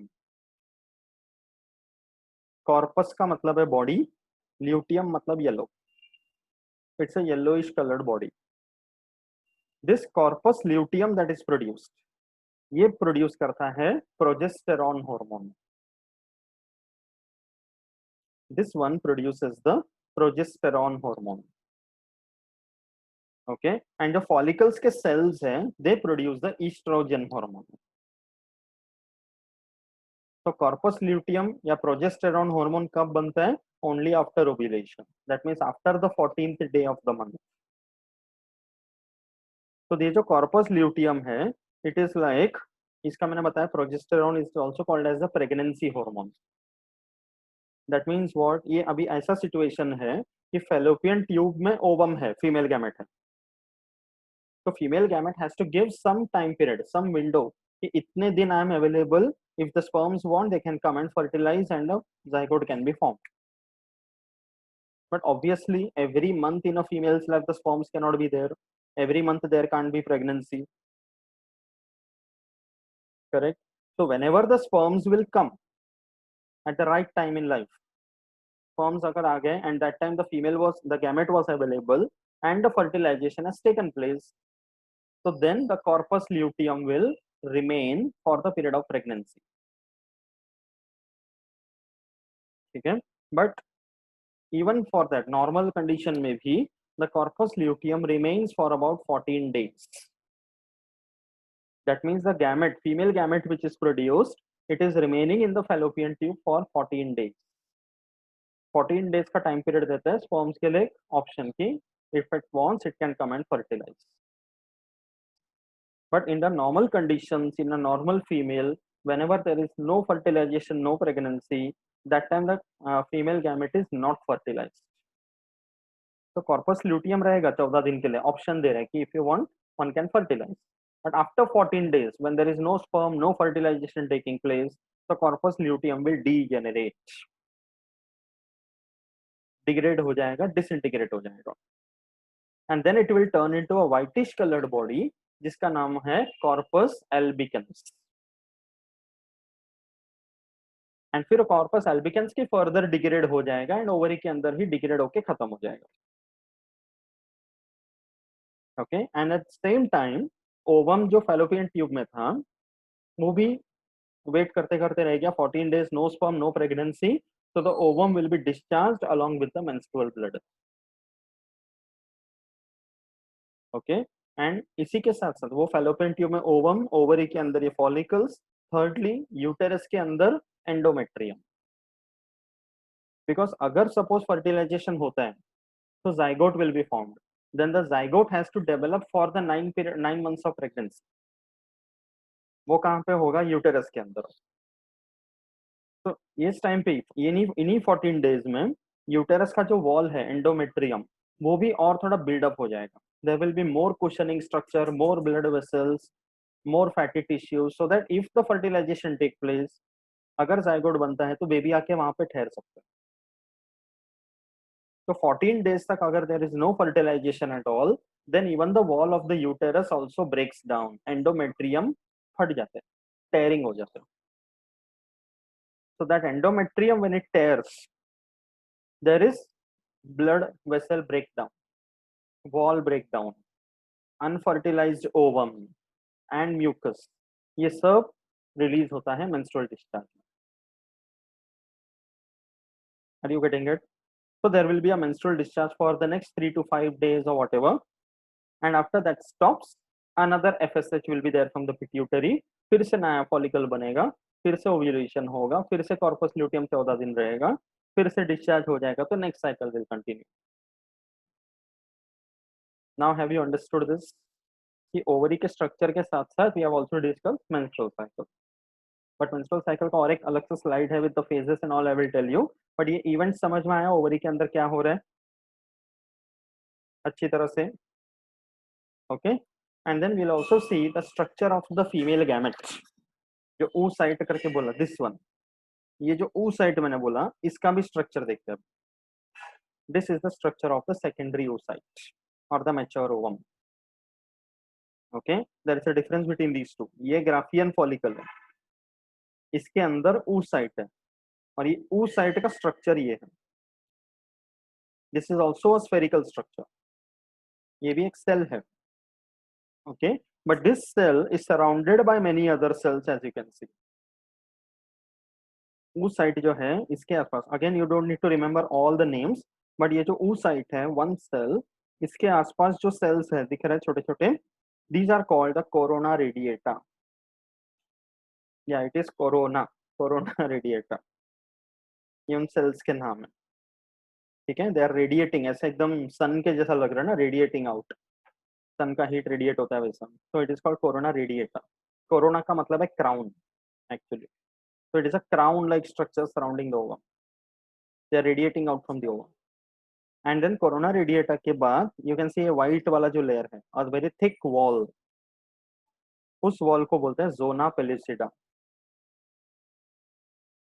कॉर्पस का मतलब है बॉडी, ल्यूटियम मतलब yellow. It's a yellowish coloured body. This corpus luteum that is produced, ये प्रोड्यूस करता है progesterone hormone. This one produces the progesterone hormone. Okay, and जो फॉलिकल्स के सेल्स हैं, they produce the oestrogen hormone. तो corpus luteum या progesterone hormone कब बनता है? Only after ovulation, that means after the 14th day of the month. तो ये जो कॉर्पस ल्यूटियम है, इट इज लाइक, इसका मैंने बताया progesterone is also called as the pregnancy hormone. That means what, ये अभी ऐसा सिचुएशन है कि फेलोपियन ट्यूब में ओवम है, फीमेल गैमेट है. तो female gamete has to give some time period, some window, कि इतने दिन I am available. If the sperms want, they can come and fertilize and a zygote can be formed. But obviously, every month in a female's life, the sperms cannot be there. Every month there can't be pregnancy. Correct? So whenever the sperms will come at the right time in life, sperms agar aa gaye and that time the gamete was available and the fertilization has taken place, so then the corpus luteum will remain for the period of pregnancy. ठीक है, but even for that normal condition में भी the corpus luteum remains for about 14 days. That means the gamete, female gamete which is produced, it is remaining in the fallopian tube for 14 days. 14 days का time period देता है sperms के लिए option की, if it wants it can come and fertilize. But in the normal conditions, in a normal female, whenever there is no fertilization, no pregnancy, that time the female gamete is not fertilized. तो corpus luteum रहेगा 14 दिन के लिए, option दे रहे हैं कि if you want one can fertilise. But after 14 days when there is no sperm, no fertilisation taking place, the corpus luteum will degenerate, degrade हो जाएगा, डिसइंटीग्रेट हो जाएगा, and then it will turn into a whitish coloured body जिसका नाम है corpus albicans. And फिर corpus albicans की further degrade हो जाएगा एंड ओवरी के अंदर ही डिग्रेड होके खत्म हो जाएगा. Okay, and at same time ovum जो फेलोपियन ट्यूब में था वो भी वेट करते करते रह गया. 14 days, no sperm, no pregnancy, so the ovum will be discharged along with the menstrual blood. Okay, and इसी के साथ साथ वो फेलोपियन ट्यूब में ओवम, ओवरी के अंदर ये फॉलिकल्स, थर्डली यूटेरस के अंदर एंडोमेट्रियम. बिकॉज अगर सपोज फर्टिलाइजेशन होता है तो zygote will be formed, then the zygote has to develop for the 9 months of pregnancy. वो कहाँ पे होगा? यूटेरस के अंदर. तो इस टाइम पे इन्हीं 14 days में यूटेरस का जो वॉल है एंडोमेट्रियम वो भी और थोड़ा बिल्डअप हो जाएगा. There will be more cushioning structure, more blood vessels, more fatty tissues, so that if the fertilisation take place, अगर जायगोट बनता है तो बेबी आके वहां पे ठहर सकता है. तो 14 days तक अगर there is no fertilisation at all, then even the wall of the uterus also breaks down, endometrium फट जाते हैं, टेयरिंग हो जाते हैं. So that endometrium when it tears, there is blood vessel breakdown, wall breakdown, unfertilized ovum and mucus, ये सब release होता है menstrual discharge में. Are you getting it? So there will be a menstrual discharge for the next 3 to 5 days or whatever, and after that stops, another FSH will be there from the pituitary, फिर से नया follicle बनेगा, फिर से ovulation होगा, फिर से corpus luteum 14 दिन रहेगा, फिर से डिस्चार्ज हो जाएगा, तो next cycle will continue. Now have you understood this कि ओवरी के स्ट्रक्चर के साथ साथ we have also discuss menstrual cycle. But menstrual cycle का और एक अलग से स्लाइड है with the phases and all, I will tell you. But ये इवेंट समझ में आया ओवरी के अंदर क्या हो रहा है अच्छी तरह से. Okay, and then we will also see the structure of the female gamete. जो ओ साइट करके बोला दिस वन, ये जो ओ साइट मैंने बोला इसका भी स्ट्रक्चर देखते हैं. This is the structure of the secondary oocyte और the mature ovum. Okay, there is a difference between these two. ये ग्राफियन फॉलिकल है, इसके अंदर ओ साइट है, और ये ओ साइट का स्ट्रक्चर ये है. This is also a spherical structure, ये भी एक सेल है. Okay, but this cell is surrounded by many other cells as you can see. Oocyte जो है इसके आसपास, again you don't need to remember all the names, but ये जो ओ साइट है वन सेल, इसके आसपास जो सेल्स है दिख रहे हैं छोटे छोटे, these are called the corona radiata. Yeah, it is corona radiata. ये उन सेल्स के नाम है. ठीक है, दे आर रेडिएटिंग, ऐसा एकदम सन के जैसा लग रहा है ना, रेडिएटिंग आउट, सन का हीट रेडिएट होता है वैसा. तो it is called corona radiata. Corona का मतलब है crown actually. so it is a crown like structure surrounding the ovum. They are radiating out from the ovum. And then corona radiata के बाद you can see a white वाला जो layer है और very thick wall, उस wall को बोलते हैं zona pellucida.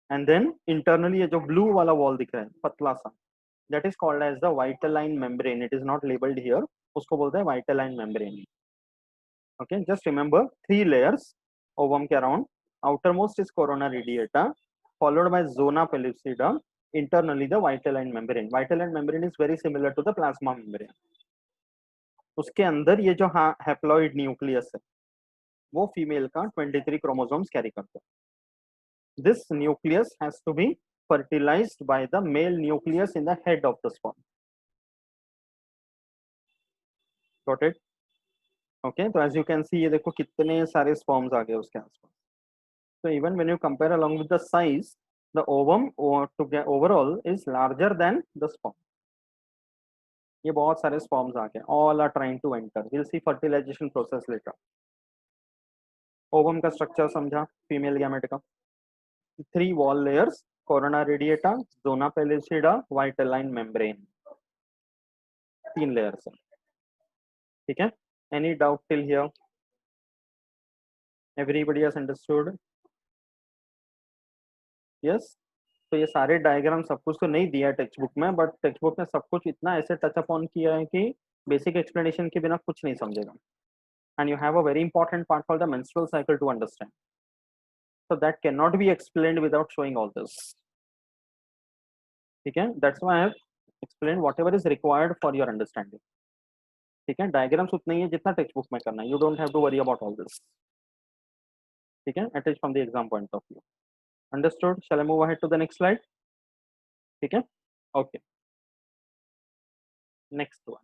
And then internally ये जो blue वाला wall दिख रहा है पतला सा, that is called as the vitelline membrane. It is not labeled here. उसको बोलते हैं vitelline membrane. Okay, just remember 3 layers ovum के around. Outermost is corona radiata, followed by zona pellucida, internally the vitelline membrane. Vitelline membrane is very similar to the plasma membrane. उसके अंदर ये जो haploid nucleus है वो female का 23 chromosomes carry करता है. This nucleus has to be fertilized by the male nucleus in the head of the sperm. Got it? Okay, so as you can see ये देखो कितने सारे स्पर्म्स आ गए उसके आसपास. So even when you compare along with the size, the ovum overall is larger than the sperm. ये बहुत सारे स्पर्म्स आ गए, all are trying to enter. We'll see fertilization process later. Ovum का स्ट्रक्चर समझा female gamete का. 3 wall layers, corona radiata, zona pellucida, vitelline membrane. 3 layers है. ठीक है, any doubt till here? Everybody has understood? Yes. तो ये सारे diagram सब कुछ तो नहीं दिया टेक्स्ट बुक में, बट टेक्स्ट बुक में सब कुछ इतना ऐसे टच अप ऑन किया है कि बेसिक एक्सप्लेनेशन के बिना कुछ नहीं समझेगा. And you have a very important part called the menstrual cycle to understand. So that cannot be explained without showing all this. ठीक है, that's why I have explained whatever is required for your understanding. ठीक है, diagrams उतना ही है जितना text book में करना है. You don't have to worry about all this. ठीक है, at least from the exam point of view. Understood? Shall I move ahead to the next slide? ठीक है, okay. Next one.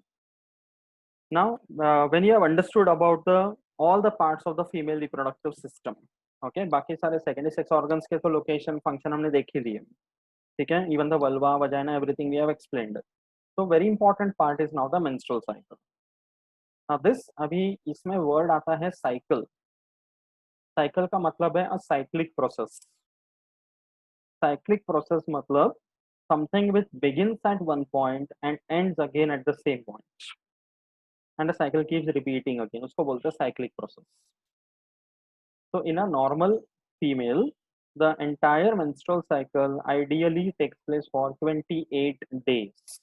Now, when you have understood about all the parts of the female reproductive system, okay, बाकी सारे secondary sex organs के तो location, function हमने देख ही दिए. ठीक है, even the vulva, vagina, everything we have explained. So very important part is now the menstrual cycle. Now this अभी इसमें word आता है cycle. Cycle का मतलब है a cyclic process. Cyclic process मतलब something which begins at one point and ends again at the same point, and the cycle keeps repeating again, उसको बोलते हैं cyclic process. So in a normal female, the entire menstrual cycle ideally takes place for 28 days.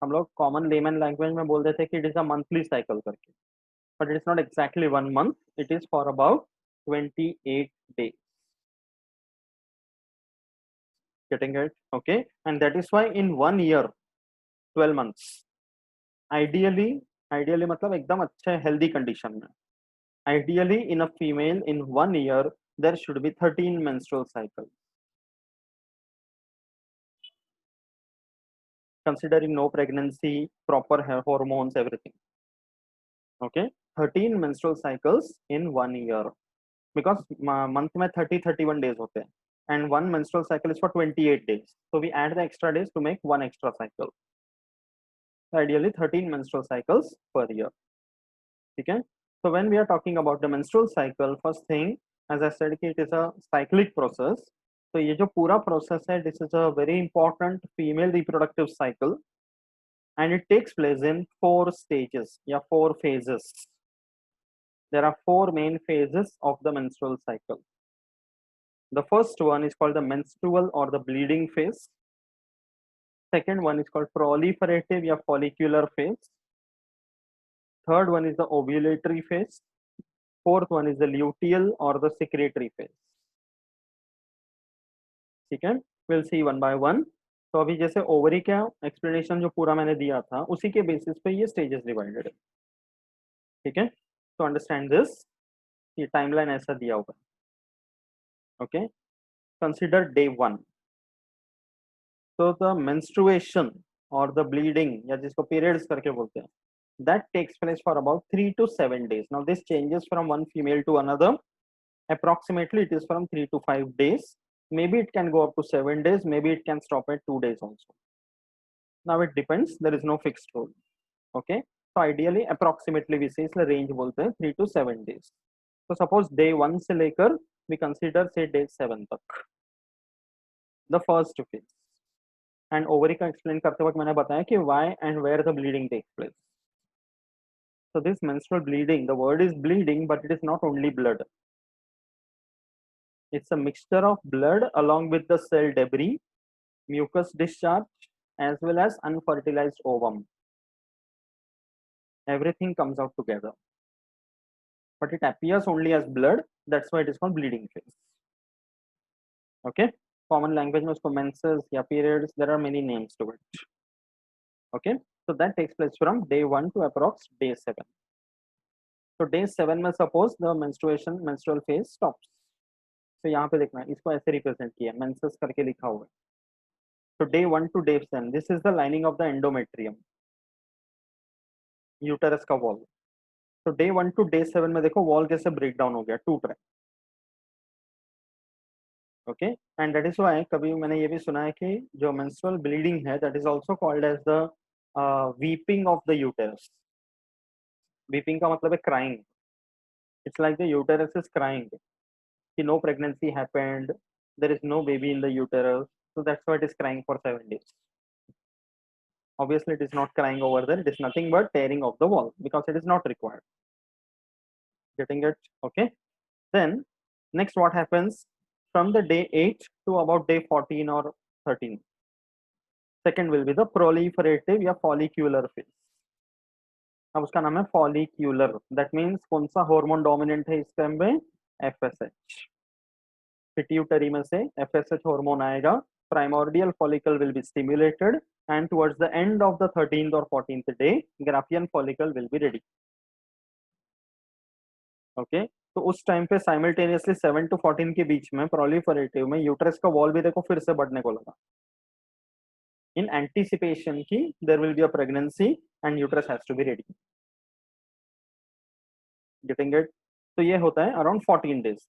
हम लोग common layman language में बोल देते हैं कि it is a monthly cycle करके, but it is not exactly 1 month, it is for about 28 days. Getting it? Okay, and that is why in 1 year 12 months ideally मतलब एकदम अच्छे healthy condition में, ideally in a female in 1 year there should be 13 menstrual cycles, considering no pregnancy, proper hormones, everything. Okay, 13 menstrual cycles in 1 year, because month में 31 days होते हैं, and one menstrual cycle is for 28 days, so we add the extra days to make one extra cycle. So ideally 13 menstrual cycles per year. Okay, so when we are talking about the menstrual cycle, first thing, as I said, it is a cyclic process. तो ये जो पूरा process है, this is a very important female reproductive cycle, and it takes place in 4 stages, या 4 phases. There are 4 main phases of the menstrual cycle. The first one is called the menstrual or the bleeding phase. Second one is called proliferative या follicular phase. Third one is the ovulatory phase. Fourth one is the luteal or the secretory phase. ठीक है, we'll see one by one. तो अभी जैसे ovary का explanation जो पूरा मैंने दिया था, उसी के बेसिस पे ये स्टेजेस डिवाइडेड है. ठीक है, तो अंडरस्टैंड दिस, ये टाइमलाइन ऐसा दिया हुआ है. Okay, consider day 1. तो द मेंस्ट्रुएशन और द ब्लीडिंग, या जिसको पीरियड्स करके बोलते हैं, that takes place for about 3 to 7 days. Now this changes from one female to another. Approximately it is from 3 to 5 days. Maybe it can go up to 7 days, maybe it can stop at 2 days also. Now it depends, there is no fixed rule. Okay, so ideally approximately we say इसलिए range बोलते हैं 3 to 7 days. So suppose day 1 से लेकर we consider say day 7 तक, the first phase. And ovary का explain करते वक्त मैंने बताया कि why and where the bleeding takes place. So this menstrual bleeding, the word is bleeding, but it is not only blood. It's a mixture of blood along with the cell debris, mucus discharge, as well as unfertilized ovum. Everything comes out together. But it appears only as blood, that's why it is called bleeding phase. Okay, common language में उसको menses या periods, there are many names to it. Okay, so that takes place from day 1 to approx day 7. So day 7 में suppose the menstrual phase stops. तो यहाँ पे देखना, इसको ऐसे रिप्रेजेंट किया, मेंसेस करके लिखा हुआ है. तो day 1 to day 7, this is the lining of the endometrium, uterus का वॉल. तो डे 1 टू डे 7 में देखो वॉल कैसे ब्रेक डाउन हो गया, टूट रहा है. Okay, and that is why कभी मैंने ये भी सुना है कि जो मेंस्ट्रुअल ब्लीडिंग है, that is also called as the weeping of the uterus. Weeping का मतलब है crying. It's like the uterus is crying. No pregnancy happened, there is no baby in the uterus, so that's why it is crying for 7 days. Obviously it is not crying over there, it is nothing but tearing of the wall because it is not required. Getting it? Okay, then next what happens from the day 8 to about day 14 or 13. Second will be the proliferative या follicular phase. अब उसका नाम है follicular. That means कौन सा hormone dominant है इस time में? FSH. पिट्यूटरी में से FSH हार्मोन आएगा, primordial follicle will be stimulated, and towards the end of the 13th or 14th day Graafian follicle will be ready. Okay, तो उस टाइम पे साइमल्टेनियसली 7 to 14 के बीच में प्रोलिफरेटिव में यूट्रस का वॉल भी देखो फिर से बढ़ने को लगा, in anticipation की there will be a pregnancy and uterus has to be ready. Getting it? तो ये होता है around 14 days,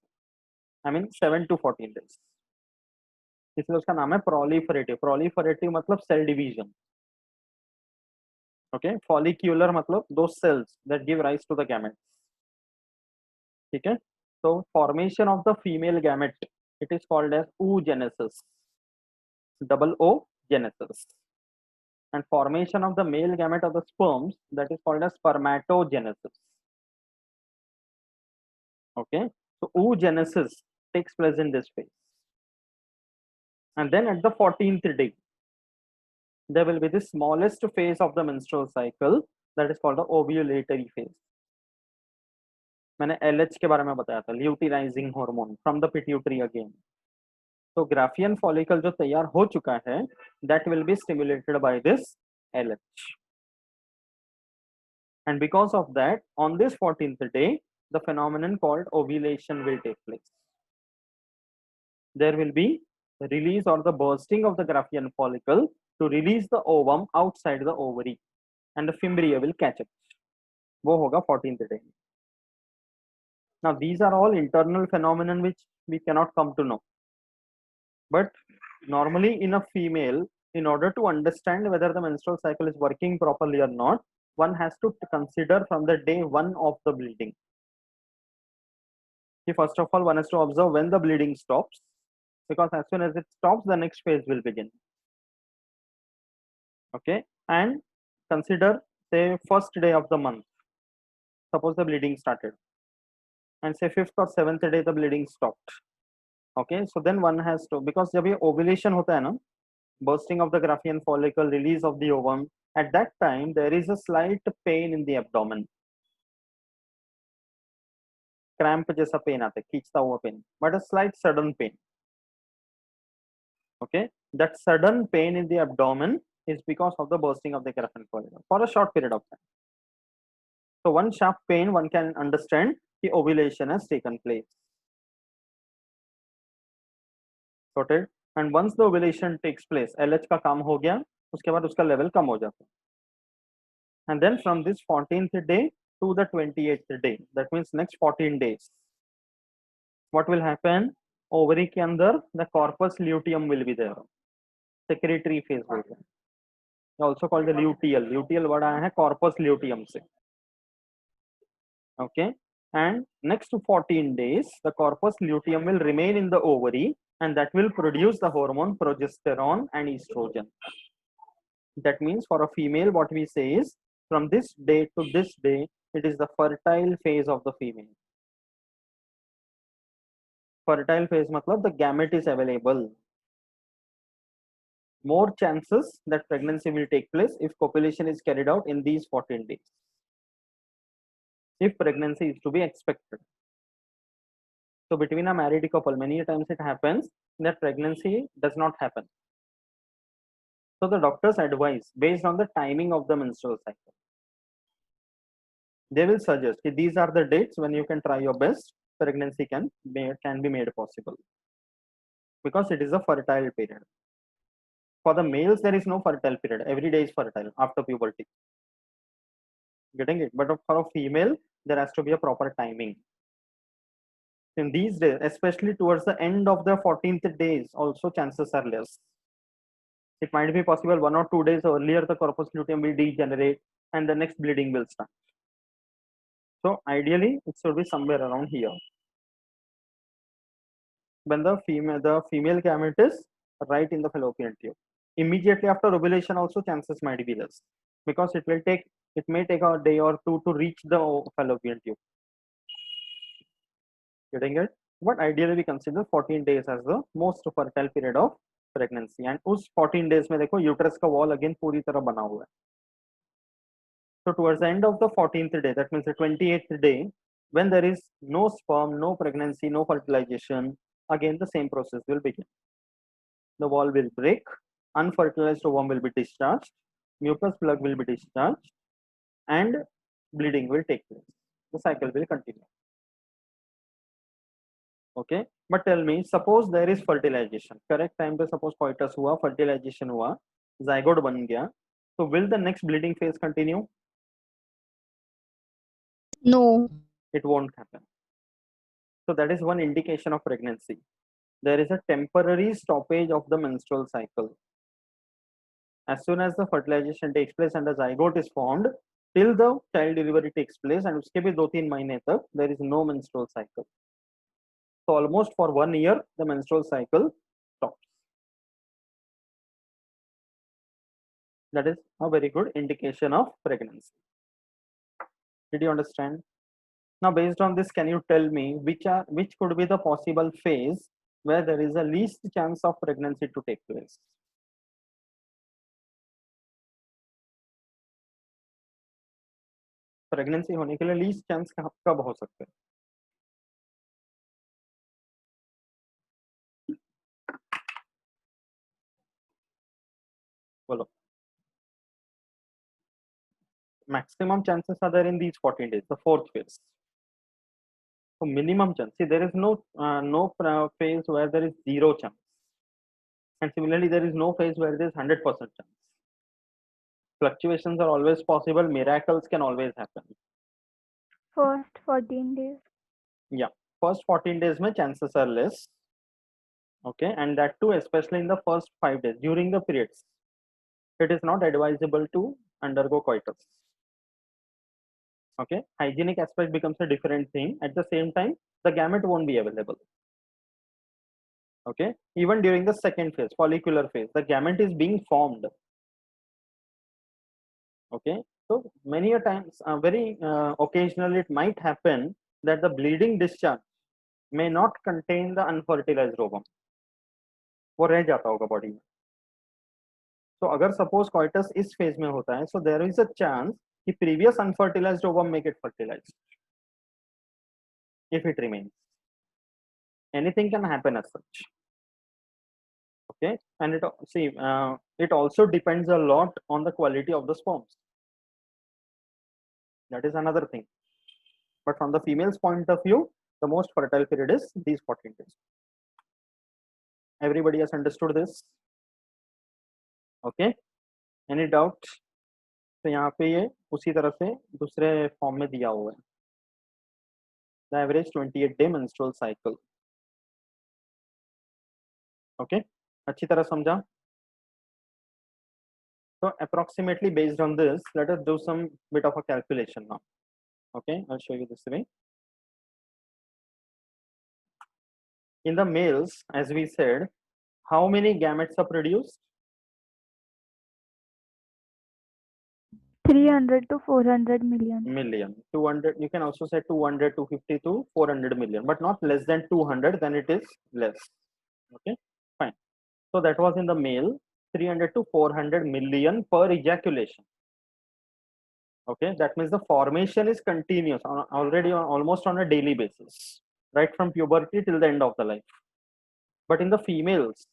I mean 7 to 14 days. इसलिए उसका नाम है प्रोलिफरेटिव. प्रोलिफरेटिव मतलब सेल डिवीजन. ओके, फॉलिक्यूलर मतलब दो cells that give rise to the gametes. ठीक है, तो formation of the female gamete, it is called as oogenesis. double O, genesis. And formation of the male gamete of the sperms, that is called as spermatogenesis. Okay, so oogenesis takes place in this phase. And then at the 14th day, there will be the smallest phase of the menstrual cycle, that is called the ovulatory phase. मैंने LH के बारे में बताया था, luteinizing hormone from the pituitary again. तो Graafian follicle जो तैयार हो चुका है, that will be stimulated by this LH. And because of that, on this 14th day, the phenomenon called ovulation will take place. There will be the release or the bursting of the Graafian follicle to release the ovum outside the ovary, and the fimbria will catch it. वो होगा 14th day. Now these are all internal phenomenon which we cannot come to know. But normally in a female, in order to understand whether the menstrual cycle is working properly or not, one has to consider from the day 1 of the bleeding. First of all, one has to observe when the bleeding stops, because as soon as it stops, the next phase will begin. Okay, and consider, say, first day of the month. Suppose the bleeding started, and say 5th or 7th day the bleeding stopped. Okay, so then one has to, because जब ये ovulation होता है ना, bursting of the Graafian follicle, release of the ovum, at that time there is a slight pain in the abdomen. Cramp जैसा pain आता है, खींचता हुआ pain, but a slight sudden pain. Okay, that sudden pain in the abdomen is because of the bursting of the Graafian follicle for a short period of time. So one sharp pain, one can understand the ovulation has taken place. Sorted. And once the ovulation takes place, LH का काम हो गया, उसके बाद उसका level कम हो जाता है. And then from this 14th day to the 28th day, that means next 14 days, what will happen? Ovary के अंदर the corpus luteum will be there. Secretory phase हो गया. Also called the luteal. Luteal word आया है corpus luteum से. Okay. And next 14 days, the corpus luteum will remain in the ovary, and that will produce the hormone progesterone and estrogen. That means for a female, what we say is, from this day to this day, it is the fertile phase of the female. Fertile phase matlab the gamete is available. More chances that pregnancy will take place if copulation is carried out in these 14 days. If pregnancy is to be expected. So between a married couple, many times it happens that pregnancy does not happen. So the doctors advise based on the timing of the menstrual cycle. They will suggest that these are the dates when you can try your best, pregnancy can be made possible. Because it is a fertile period. For the males, there is no fertile period. Every day is fertile after puberty. Getting it? But for a female, there has to be a proper timing. In these days, especially towards the end of the 14th days, also chances are less. It might be possible 1 or 2 days earlier, the corpus luteum will degenerate and the next bleeding will start. So ideally, it should be somewhere around here. When the female gamete is right in the fallopian tube. Immediately after ovulation, also chances might be less, because it may take a day or 2 to reach the fallopian tube. Getting it? But ideally we consider 14 days as the most fertile period of pregnancy. And उस 14 days में देखो uterus का wall again पूरी तरह बना हुआ है. So towards the end of the 14th day, that means the 28th day, when there is no sperm, no pregnancy, no fertilization, again the same process will begin. The wall will break, unfertilized ovum will be discharged, mucus plug will be discharged, and bleeding will take place. The cycle will continue. Okay, but tell me, suppose there is fertilization, correct time पे suppose coitus हुआ, fertilization हुआ, zygote बन गया, so will the next bleeding phase continue? No. It won't happen. So that is one indication of pregnancy. There is a temporary stoppage of the menstrual cycle. As soon as the fertilization takes place and the zygote is formed, till the child delivery takes place, and उसके भी 2-3 महीने तक there is no menstrual cycle. So almost for 1 year, the menstrual cycle stops. That is a very good indication of pregnancy. Did you understand? Now, based on this, can you tell me which could be the possible phase where there is a least chance of pregnancy to take place? Pregnancy होने के लिए least chance कब हो सकते हैं? बोलो. Maximum chances are there in these 14 days, the fourth phase. So minimum chance. See, there is no phase where there is zero chance, and similarly, there is no phase where there is 100% chance. Fluctuations are always possible. Miracles can always happen. First 14 days. Yeah, first 14 days, mein chances are less. Okay, and that too, especially in the first 5 days during the periods, it is not advisable to undergo coitus. Okay, hygienic aspect becomes a different thing. At the same time, the gamete won't be available. Okay, even during the second phase, follicular phase, the gamete is being formed. Okay, so many a times, very occasionally, it might happen that the bleeding discharge may not contain the unfertilized ovum. वो रह जाता होगा body में. So अगर suppose coitus इस phase में होता है, so there is a chance कि previous unfertilized ovum may get fertilized if it remains. Anything can happen as such. Okay, and it also depends a lot on the quality of the sperms. That is another thing. But from the female's point of view, the most fertile period is these 14 days. Everybody has understood this? Okay, any doubt? तो यहाँ पे ये उसी तरह से दूसरे form में दिया हुआ है. The average 28-day menstrual cycle. Okay, अच्छी तरह समझा? So approximately based on this, let us do some bit of a calculation now. Okay, I'll show you this way. In the males, as we said, how many gametes are produced? 300 to 400 million. Million. 200, you can also say 200, 250 to 400 million, but not less than 200, then it is less. Okay, fine. So that was in the male, 300 to 400 million per ejaculation. Okay, that means the formation is continuous, almost on a daily basis, right from puberty till the end of the life. But in the females,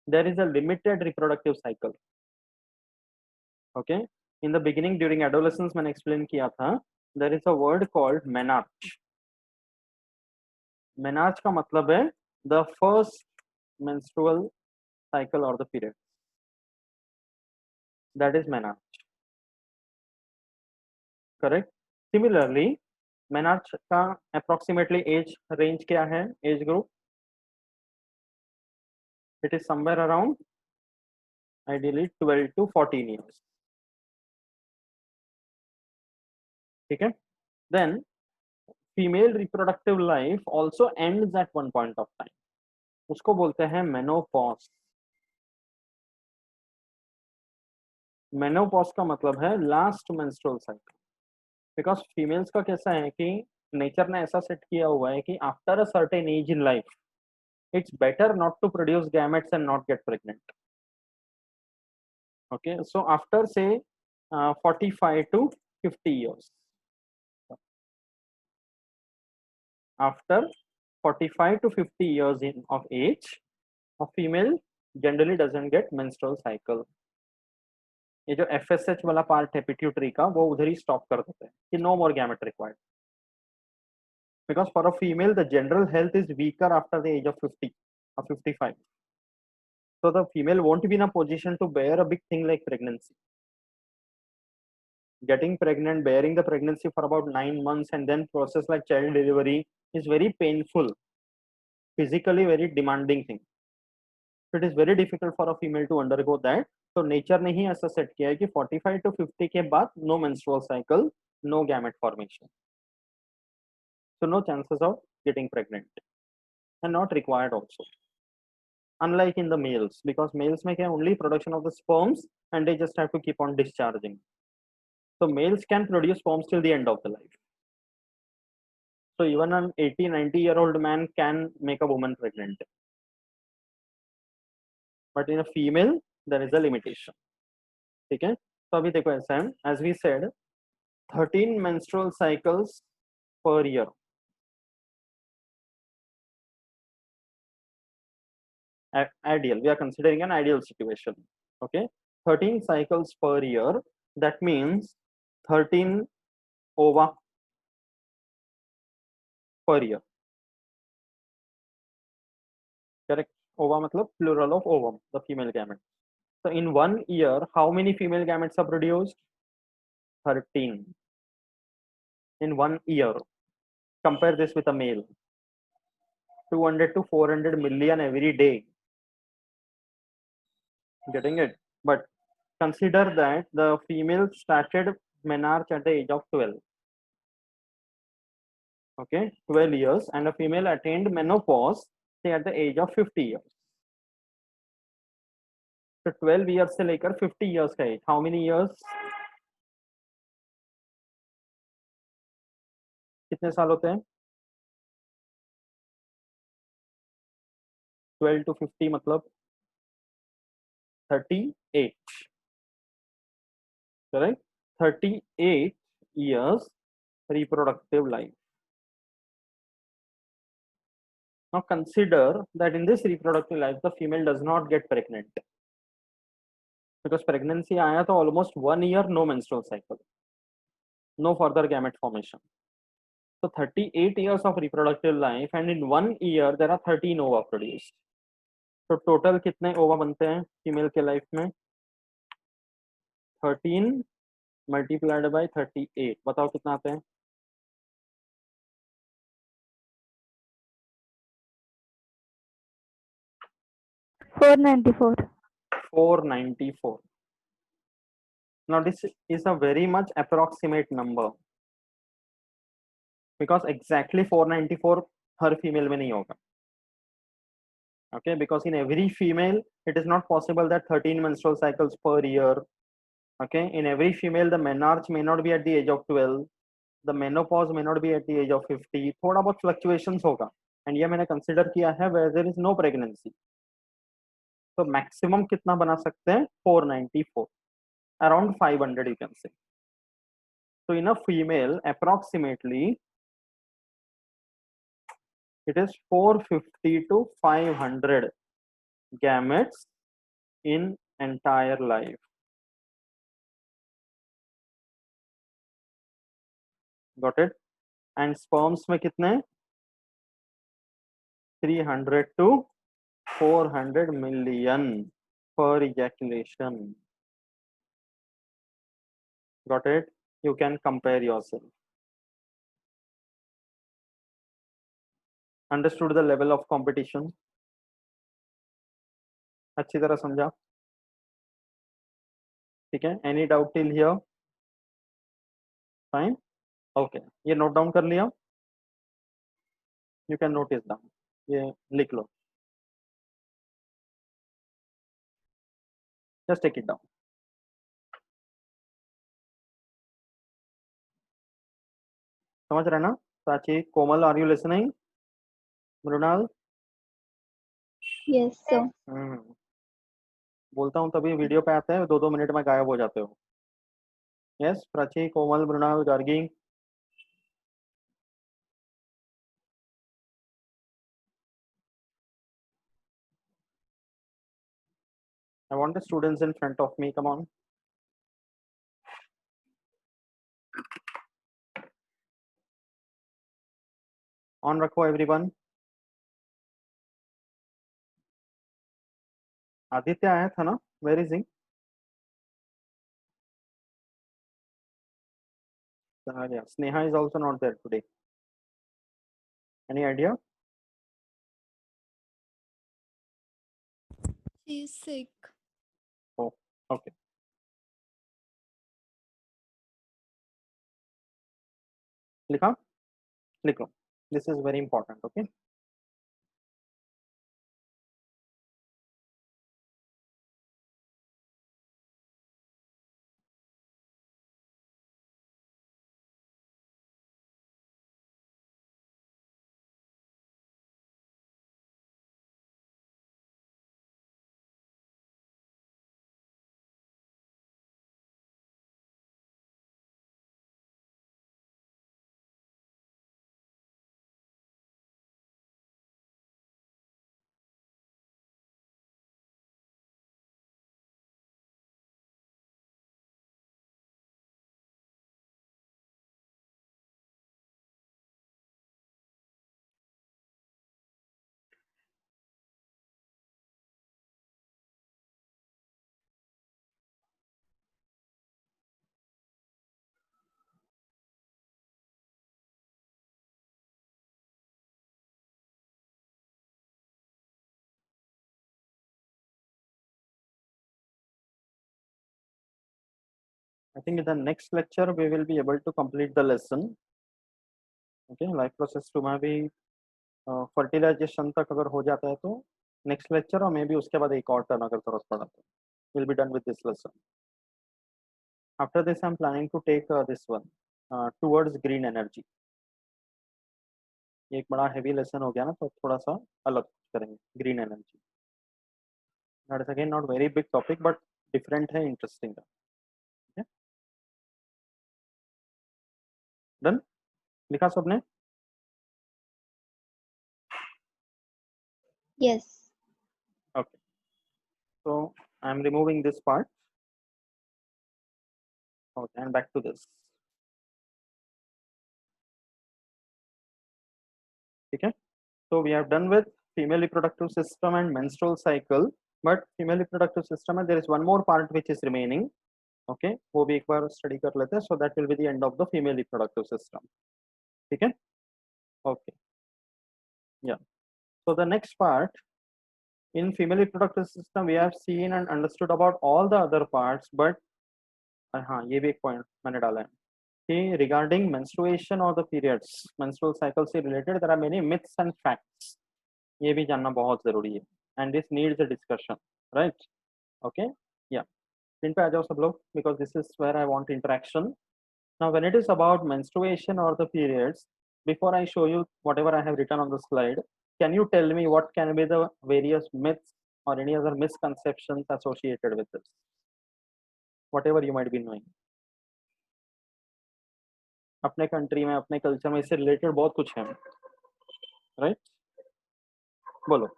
there is a limited reproductive cycle. Okay, in the beginning, during adolescence, मैंने explain किया था, there is a word called menarche. Menarche का मतलब है the first menstrual cycle or the period. That is menarche. Correct. Similarly, menarche का approximately age range क्या है? Age group. It is somewhere around ideally 12 to 14 years. ठीक है? Then female reproductive life also ends at one point of time. उसको बोलते हैं menopause. Menopause का मतलब है last menstrual cycle. Because females का कैसा है कि nature ने ऐसा set किया हुआ है कि after a certain age in life, it's better not to produce gametes and not get pregnant. Okay, so after say 45 to 50 years. After 45 to 50 years of age, a female generally doesn't get menstrual cycle. ये जो FSH वाला part है pituitary का, वो उधर ही stop कर देते हैं कि no more gamete required. Because for a female, the general health is weaker after the age of 50 or 55. So the female won't be in a position to bear a big thing like pregnancy. Getting pregnant, bearing the pregnancy for about 9 months, and then process like child delivery is very painful, physically very demanding thing. It is very difficult for a female to undergo that. So nature ने ही ऐसा set किया है कि 45 to 50 के बाद no menstrual cycle, no gamete formation. So no chances of getting pregnant, and not required also. unlike in the males, because males make only production of the sperms and they just have to keep on discharging. So males can produce sperms till the end of the life. So even an 80-90-year-old man can make a woman pregnant, but in a female there is a limitation. Okay, so अभी देखो ऐसा है, as we said 13 menstrual cycles per year. Ideal, we are considering an ideal situation. Okay, 13 cycles per year, that means 13 ova per year. Correct? Ova matlab plural of ovum, the female gamete. So in 1 year, how many female gametes are produced? 13 in 1 year. Compare this with a male. 200 to 400 million every day. Getting it? But consider that the female started menarche at the age of 12. Okay, 12 years, and a female attained menopause say at the age of 50 years. So 12 years से लेकर 50 years का age. How many years? कितने साल होते हैं? 12 to 50 मतलब 38. Correct? 38 years reproductive life. Now consider that in this reproductive life, the female does not get pregnant. Because pregnancy आया तो almost 1 year no menstrual cycle, no further gamete formation. So 38 years of reproductive life, and in 1 year there are 13 ova produced. So total कितने ova बनते हैं female के life में? 13 multiplied by 38. बताओ कितना आते हैं? 494. 494. Now this is a very much approximate number, because exactly 494 her female में नहीं होगा. Okay, because in every female it is not possible that 13 menstrual cycles per year. Okay, in every female the menarche may not be at the age of 12, the menopause may not be at the age of 50. थोड़ा बहुत fluctuations होगा, and ये मैंने consider किया है where there is no pregnancy. So maximum कितना बना सकते हैं? 494, around 500 you can say. So in a female approximately it is 450 to 500 gametes in entire life. Got it? And sperms में कितने? 300 to 400 million per ejaculation. Got it? You can compare yourself. Understood the level of competition? अच्छी तरह समझा? ठीक है? Any doubt till here? Fine? Okay. ये note down कर लिया? You can notice down. ये लिख लो. Just take it down. समझ रहे ना? प्राची, कोमल, are you listening? Mrinal? Yes, sir. बोलता हूँ तभी वीडियो पे आते हैं, 2-2 मिनट में गायब हो जाते हो. Yes, Prachi, Komal, Mrinal, Gargi. I want the students in front of me. Come on. On रखो everyone. आदित्य आया था ना? Where is he? Yeah. Sneha is also not there today. Any idea? She is sick. Oh, okay. लिखा? लिख लो. This is very important. Okay. I think in the next lecture we will be able to complete the lesson. Okay, life process 2 में भी fertilisation तक अगर हो जाता है तो नेक्स्ट लेक्चर, और मे बी उसके बाद एक और टर्न अगर जरूरत पड़ा तो will be done with this lesson. After this I am planning to take this one towards green energy. एक बड़ा हेवी लेसन हो गया ना, तो थोड़ा सा अलग करेंगे green energy. That is again not very big topic but different है, इंटरेस्टिंग है. डन, लिखा सबने? Yes. Okay, so I am removing this part. Okay, and back to this. Okay, so we are done with female reproductive system and menstrual cycle, but female reproductive system and there is one more part which is remaining. Okay, वो भी एक बार study कर लेते हैं, so that will be the end of the female reproductive system. ठीक है? Okay, yeah. So the next part in female reproductive system we have seen and understood about all the other parts, but हाँ ये भी एक point मैंने डाला है कि regarding menstruation or the periods, menstrual cycle से related there are many myths and facts. ये भी जानना बहुत जरूरी है, and this needs a discussion, right? Okay, yeah. इन पे आ जाओ सब लोग, because this is where I want interaction. Now when it is about menstruation or the periods, before I show you whatever I have written on the slide, can you tell me what can be the various myths or any other misconceptions associated with this, whatever you might be knowing? अपने country में, अपने culture में इससे related बहुत कुछ है, right? बोलो.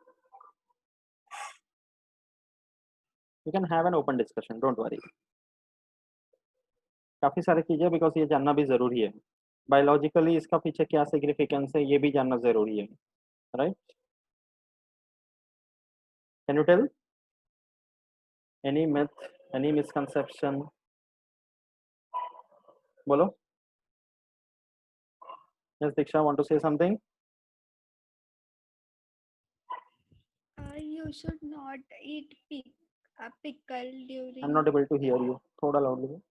You can have an open discussion, don't worry. काफी सारी चीजें, बिकॉज ये जानना भी जरूरी है. बायोलॉजिकली इसका पीछे क्या सिग्निफिकेंस है ये भी जानना जरूरी है, right? Can you tell any myth, any misconception? बोलो. Yes Diksha, want to say something? You should not eat pickle during. I am not able to hear you, थोड़ा loudly.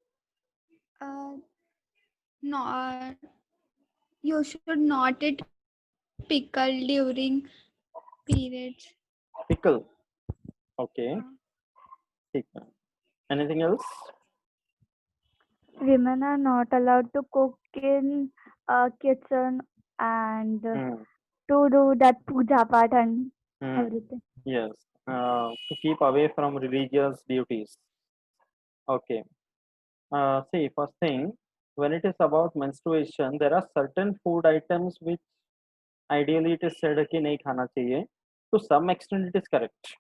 No, you should not eat pickle during periods. Pickle, okay, ठीक है. Anything else? Women are not allowed to cook in kitchen and to do that puja part and everything. Yes, to keep away from religious duties. Okay. See, first thing, when it is about menstruation, there are certain food items which ideally it is said कि नहीं खाना चाहिए. To some extent, it is correct.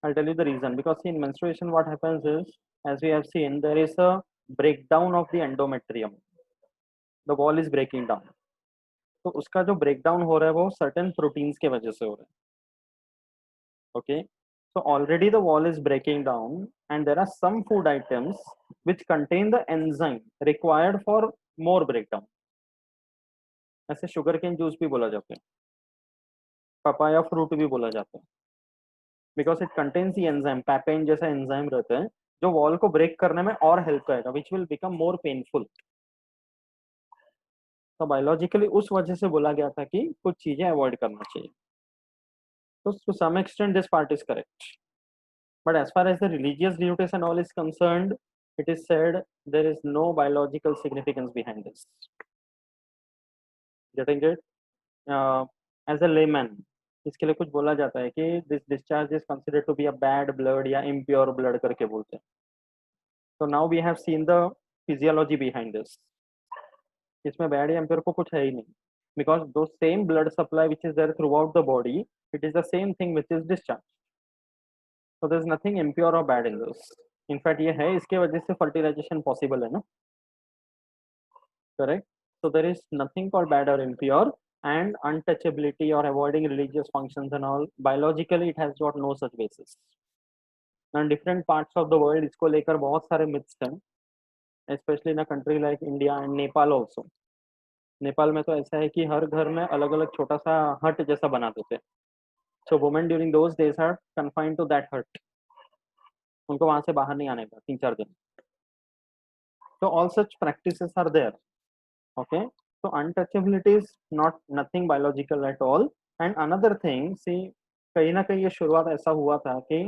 I'll tell you the reason. Because in menstruation, what happens is, as we have seen, there is a breakdown of the endometrium. The wall is breaking down. तो उसका जो breakdown हो रहा है वो certain proteins के वजह से हो रहा है. Okay. So already the wall is breaking down, and there are some food items which contain the enzyme required for more breakdown. ऐसे शुगर केन जूस भी बोला जाता है, पपाया फ्रूट भी बोला जाता है, because it contains the enzyme. Papain जैसा एंजाइम रहता है जो वॉल को ब्रेक करने में और हेल्प करेगा, which will become more painful. तो बायोलॉजिकली उस वजह से बोला गया था कि कुछ चीजें अवॉइड करना चाहिए. तो to some extent this part is correct, but as far as the religious duties and all is concerned, it is said there is no biological significance behind this. Getting it? As a layman, इसके लिए कुछ बोला जाता है कि this discharge is considered to be a bad blood या impure blood करके बोलते हैं. So now we have seen the physiology behind this. इसमें bad या impure को कुछ है ही नहीं, because those same blood supply which is there throughout the body, it is the same thing which is discharged. So there is nothing impure or bad in this. In fact ये है, इसके वजह से fertilization possible है ना, correct? So there is nothing called bad or impure, and untouchability or avoiding religious functions and all, biologically it has got no such basis. And different parts of the world इसको लेकर बहुत सारे myths हैं, especially in a country like India and Nepal also. Nepal में तो ऐसा है कि हर घर में अलग अलग छोटा सा हट जैसा बना देते हैं. So women during those days are confined to that hut. उनको वहां से बाहर नहीं आने का 3-4 दिन. So all such practices are there. Okay, so untouchability is not nothing biological at all. And another thing, see, कहीं ना कहीं ये शुरुआत ऐसा हुआ था कि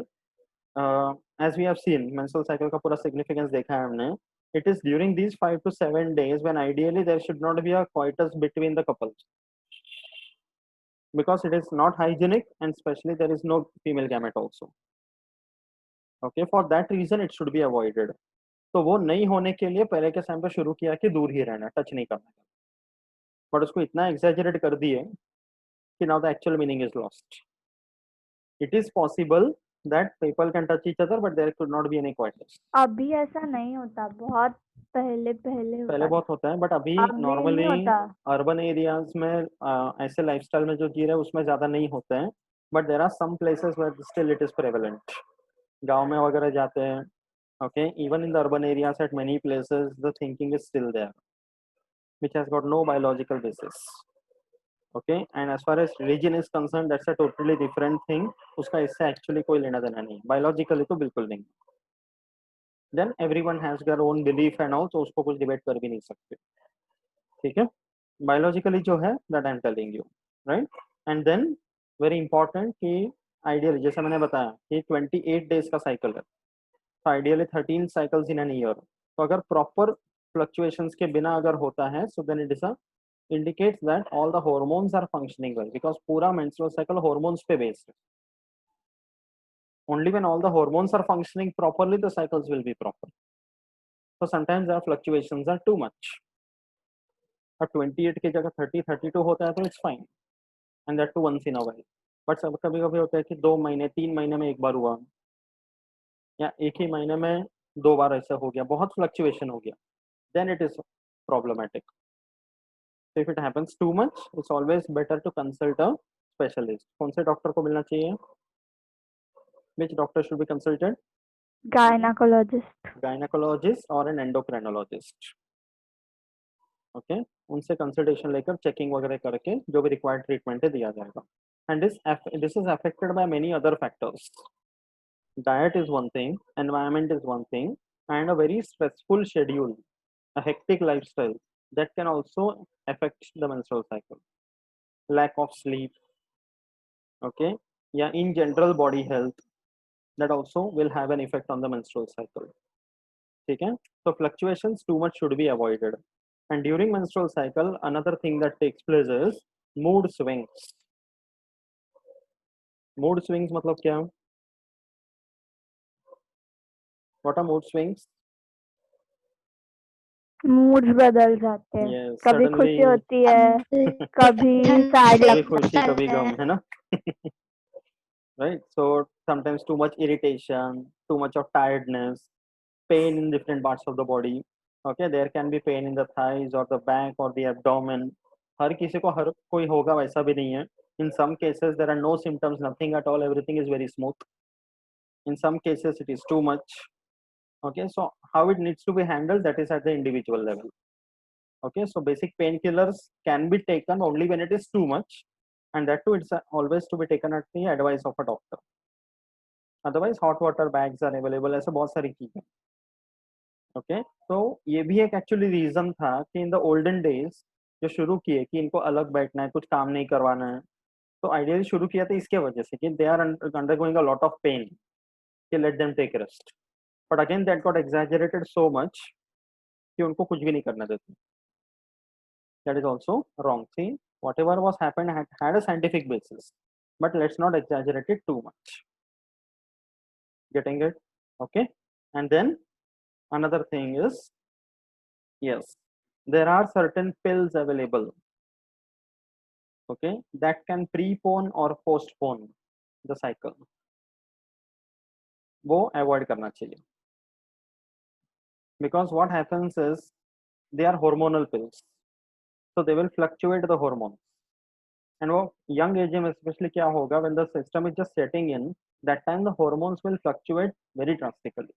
as we have seen menstrual cycle का पूरा significance देखा है हमने. It is during these 5 to 7 days when ideally there should not be a coitus between the couples, because it is not hygienic and especially there is no female gamete also. Okay, for that reason it should be avoided. तो वो नहीं होने के लिए पहले के time पे शुरू किया कि दूर ही रहना, टच नहीं करना, बट उसको इतना एक्सैजरेट कर दिए कि now the actual meaning is lost. It is possible that people can touch each other but there could not be any coitus. अभी ऐसा नहीं होता, बहुत पहले पहले होता बहुत होता है, बट अभी अभी नहीं नॉर्मली होता. अर्बन एरियाज में ऐसे लाइफस्टाइल में जो जी रहे हैं उसमें ज्यादा नहीं होते हैं, but there are some places where still it is prevalent. गांव में वगैरह जाते हैं. Okay, even in the urban areas at many places the thinking is still there which has got no biological basis. Okay, and as far as religion is concern that's a totally different thing. उसका इससे actually कोई लेना देना नहीं, biologically तो बिल्कुल नहीं. Then everyone has their own belief and all, तो उसको कुछ डिबेट कर भी नहीं सकते. ठीक है, बायोलॉजिकली जो है that I am telling you, right. And then very important कि आइडियली जैसे मैंने बताया कि 28 डेज का साइकिल है, तो ideally 13 cycles in an year. तो अगर प्रॉपर फ्लक्चुएशंस के बिना अगर होता है so then it is a indicates that all the hormones are functioning well, because पूरा menstrual cycle hormones पे based है. Only when all the hormones are functioning properly the cycles will be proper. So sometimes the fluctuations are too much. अब 28 की जगह 30 32 होता है तो it's fine, and that too once in a while. But सब कभी कभी होता है कि 2 महीने 3 महीने में एक बार हुआ, या एक ही महीने में 2 बार ऐसा हो गया, बहुत फ्लक्चुएशन हो गया, then it is problematic. So if it happens too much, it's always better to consult a specialist. कौन से डॉक्टर को मिलना चाहिए? Which doctor should be consulted? Gynecologist. Gynecologist or an endocrinologist. Okay, उनसे कंसल्टेशन लेकर checking वगैरह करके जो भी रिक्वायर्ड ट्रीटमेंट है दिया जाएगा. And this is affected by many other factors. Diet is one thing, environment is one thing, and a very stressful schedule, a hectic lifestyle, that can also affect the menstrual cycle. Lack of sleep, okay, yeah, in general body health, that also will have an effect on the menstrual cycle. Okay, so fluctuations too much should be avoided. And during menstrual cycle another thing that takes place is mood swings. Mood swings मतलब क्या? What are mood swings? Mood बदल जाते हैं. Yes, कभी suddenly खुशी होती है, कभी सैड कभी लगता खुशी है. कभी गम, है ना? Right, so sometimes too much irritation, too much of tiredness, pain in different parts of the body. Okay, there can be pain in the thighs or the back or the abdomen. हर किसी को हर कोई होगा वैसा भी नहीं है. In some cases there are no symptoms, nothing at all, everything is very smooth. In some cases it is too much. Okay, so how it needs to be handled, that is at the individual level. Okay, so basic painkillers can be taken only when it is too much, and that too it's always to be taken at the advice of a doctor. Otherwise hot water bags are available, ऐसे बहुत सारी चीजें. Okay, तो ये भी एक actually reason था कि इन द ओल्डन डेज जो शुरू किए कि इनको अलग बैठना है, कुछ काम नहीं करवाना है, तो आइडियली शुरू किया था इसके वजह से कि they are undergoing a lot of pain, कि let them take rest. But again that got exaggerated so much कि उनको कुछ भी नहीं करना देते. That is also wrong thing. Whatever was happen had a scientific basis, but let's not exaggerate it too much. Getting it? Okay, and then another thing is, yes, there are certain pills available, okay, that can prepone or postpone the cycle. वो avoid करना चाहिए, because what happens is they are hormonal pills, so they will fluctuate the hormones. And वो young age में especially क्या होगा, when the system is just setting in, that time the hormones will fluctuate very drastically.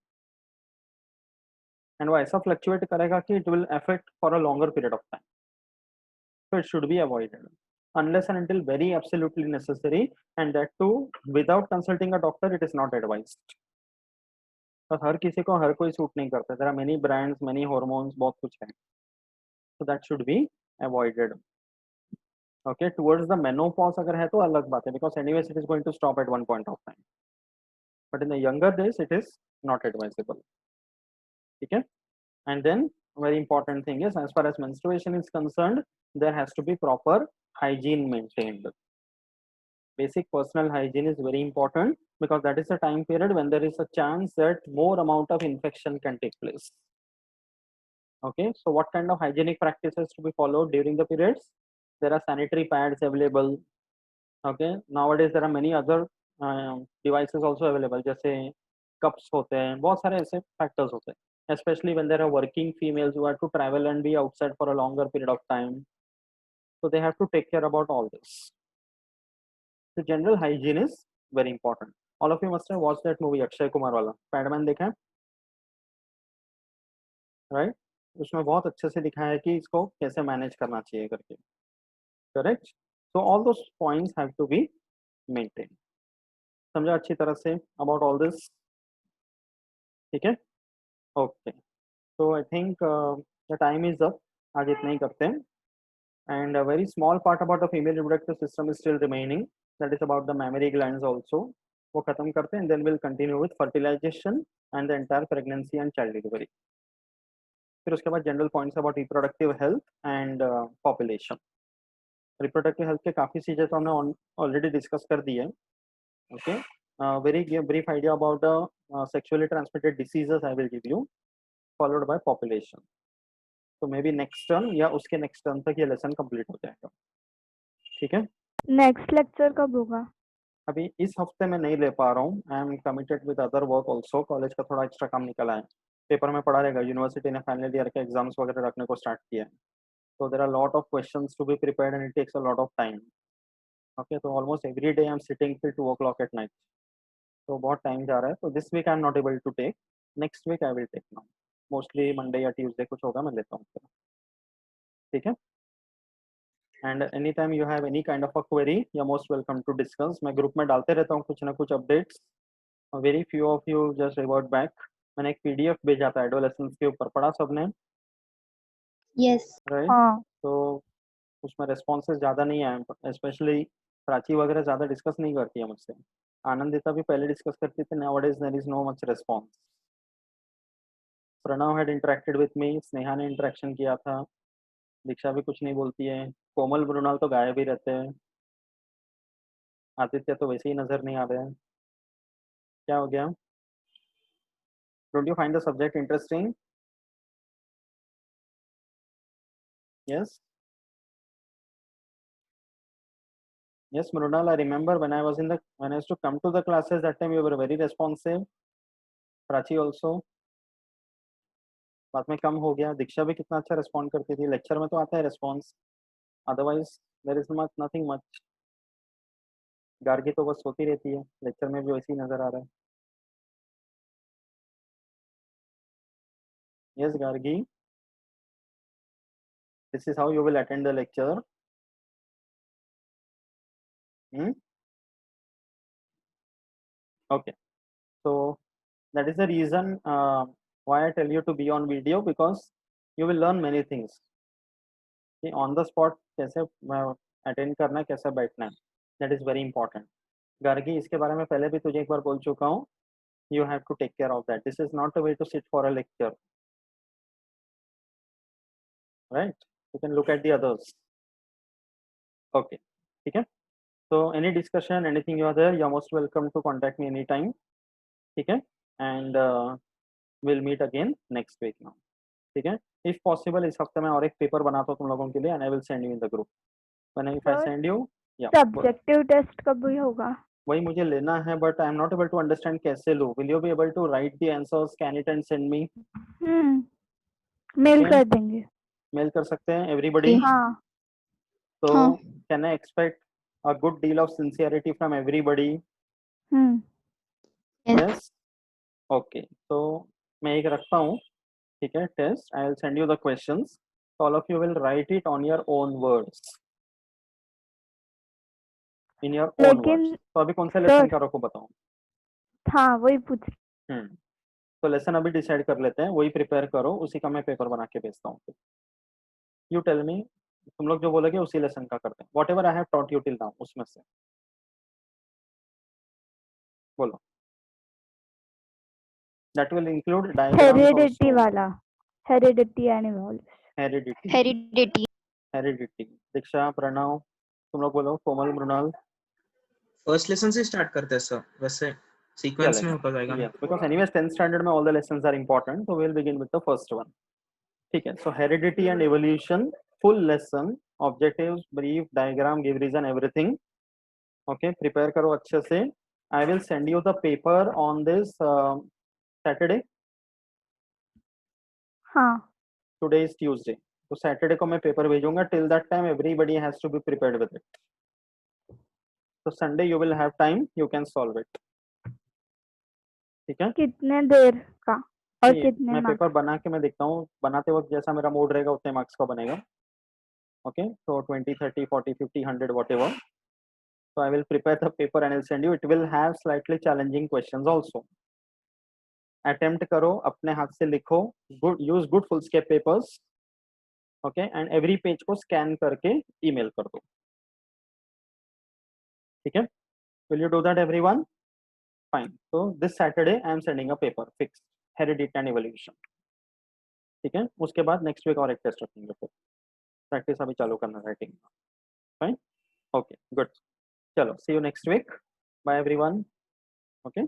And वो ऐसा fluctuate करेगा कि it will affect for a longer period of time. So it should be avoided unless and until very absolutely necessary, and that too without consulting a doctor it is not advised. बस हर किसी को हर कोई suit नहीं करता, there are many brands, many hormones, बहुत कुछ है, so that should be avoided. Okay, towards the menopause अगर है तो अलग बात है, because anyways it is going to stop at one point of time, but in the younger days it is not advisable. ठीक है. And then very important thing is, as far as menstruation is concerned, there has to be proper hygiene maintained. Basic personal hygiene is very important, because that is the time period when there is a chance that more amount of infection can take place. Okay, so what kind of hygienic practices to be followed during the periods? There are sanitary pads available. Okay, nowadays there are many other devices also available, जैसे cups होते हैं, बहुत सारे ऐसे factors होते हैं, especially when there are working females who have to travel and be outside for a longer period of time, so they have to take care about all this. So general hygiene is very important. All of you must have watched that movie Akshay Kumar वाला पैडमैन, देखा है right? उसमें बहुत अच्छे से दिखाया है कि इसको कैसे मैनेज करना चाहिए करके, correct? So all those points have to be maintain. समझा अच्छी तरह से अबाउट ऑल दिस? ठीक है, okay. So I think the time is up, आज इतना ही करते हैं. And a very small part about the female reproductive system is still remaining, that is about the mammary glands also. वो खत्म करते हैं, and then we'll continue with fertilization and the entire pregnancy and child delivery. फिर उसके बाद general points about reproductive health and population. Reproductive health के काफ़ी चीज़ें तो हमने already discuss कर दी है. Okay, very brief idea about the sexually transmitted diseases I will give you, followed by population. तो मे बी नेक्स्ट टर्म या उसके नेक्स्ट टर्म तक ये लेसन कंप्लीट हो जाएगा. ठीक है, नेक्स्ट लेक्चर कब होगा? अभी इस हफ्ते में नहीं ले पा रहा हूँ. I am committed with other work also. College का थोड़ा एक्स्ट्रा काम निकला है, पेपर में पड़ा रहेगा. यूनिवर्सिटी ने फाइनल ईयर के एग्जाम्स वगैरह रखने को स्टार्ट किया है, तो there are lot of questions to be prepared and it takes a lot of time. Okay, तो almost every day I am sitting till 2 o'clock at night, तो बहुत टाइम जा रहा है. तो this week I am not able to take, next week I will take now. Mostly Monday या Tuesday कुछ होगा, मैं लेता हूँ. ठीक है, and anytime you have any kind of a query, you're most welcome to discuss. मैं group में डालते रहता हूँ कुछ ना कुछ updates. Very few of you just revert back. मैंने एक पीडीएफ भेजा था एडोलेसेंस के ऊपर, पढ़ा सबने? Yes. राइट. हाँ. तो उसमें रेस्पॉन्सेज ज़्यादा नहीं आए, स्पेशली प्राची वगैरह ज़्यादा डिस्कस नहीं करती है मुझसे. आनंदिता भी पहले डिस्कस करती थी, nowadays there is no much response. Pranav had interacted with me, Sneha ने इंटरेक्शन किया था, दीक्षा भी कुछ नहीं बोलती है, कोमल मृणाल तो गायब ही रहते हैं, आदित्य तो वैसे ही नजर नहीं आ रहे हैं. क्या हो गया? Don't you find the subject interesting? Yes, yes Mrunal, I remember when I used to come to the classes, that time you were very responsive. Prachi also. बाद में कम हो गया. दीक्षा भी कितना अच्छा रिस्पॉन्ड करती थी, लेक्चर में तो आता है response, otherwise there is nothing much. Gargi तो बस सोती रहती है, लेक्चर में भी वैसे ही नजर आ रहा है. Yes Gargi, this is how you will attend the lecture. Okay, so that is the reason why I tell you to be on video, because you will learn many things. कि on the spot कैसे attend करना है, कैसे बैठना है, that is very important. Gargi, इसके बारे में पहले भी तुझे एक बार बोल चुका हूँ. You have to take care of that. This is not a way to sit for a lecture, right? You can look at the others. Okay, ठीक है. So any discussion, anything you are there, you are most welcome to contact me anytime. ठीक है, and we'll meet again next week now. ठीक है, if possible इस हफ्ते में और एक पेपर बनाता हूँ तुम लोगों के लिए, and I will send you in the group. When if I Sir, send you, yeah. Subjective test कब भी होगा? वही मुझे लेना है, but I am not able to understand कैसे लो. Will you be able to write the answers, scan it and send me? Mail Okay. कर देंगे. मेल कर सकते हैं everybody? हाँ. So हाँ. can I expect a good deal of sincerity from everybody? Yes. Okay, so मैं एक रखता हूँ. ठीक है, test. I will send you the questions. All of you will write it on your own words. In your own लेकिन words. तो अभी कौन सा लेसन का रखो बताओ. हाँ वही पूछ. तो लेसन अभी डिसाइड कर लेते हैं, वही प्रिपेयर करो, उसी का मैं पेपर बना के भेजता हूँ। यू टेल मी, तुम लोग जो बोलोगे उसी लेसन का करते हैं, whatever I have taught you till now उसमें से बोलो। That will include diagrams heredity also. वाला, heredity and evolution. Heredity, Heredity. Heredity. Diksha, Pranav, तुम लोग बोलो, कोमल, मृणाल। फर्स्ट लेसन से स्टार्ट करते हैं सर, वैसे सीक्वेंस में होता जाएगा ना। Yes, because anyways 10th standard में all the lessons are important, so we'll begin with the first one. ठीक है, so heredity and evolution, full lesson, objectives, brief, diagram, give reason, everything. Okay, prepare करो अच्छे से. I will send you the paper on this Saturday. हाँ, Today is Tuesday. तो Saturday को मैं paper भेजूंगा. Till that time, everybody has to be prepared with it. So Sunday you will have time, you can solve it. ठीक है? कितने देर का और नहीं, कितने मैं मार्क्स? पेपर बना के मैं देखता हूँ, बनाते वक्त जैसा मेरा मूड रहेगा उतने मार्क्स का बनेगा. Okay, so 20, 30, 40, 50, 100, whatever. So I will prepare the paper and I'll send you. It will have slightly challenging questions also. Attempt करो, अपने हाथ से लिखो. Good, use good full-scape papers. Okay, and every page को scan करके email कर दो. ठीक है? Will you do that, everyone? Fine. So this Saturday I am sending a paper fixed, heredity and evolution. ठीक है? उसके बाद next week और एक टेस्ट रखेंगे फिर. Practice अभी चालू करना writing. Fine. Okay, good. चलो, see you next week. Bye everyone. Okay.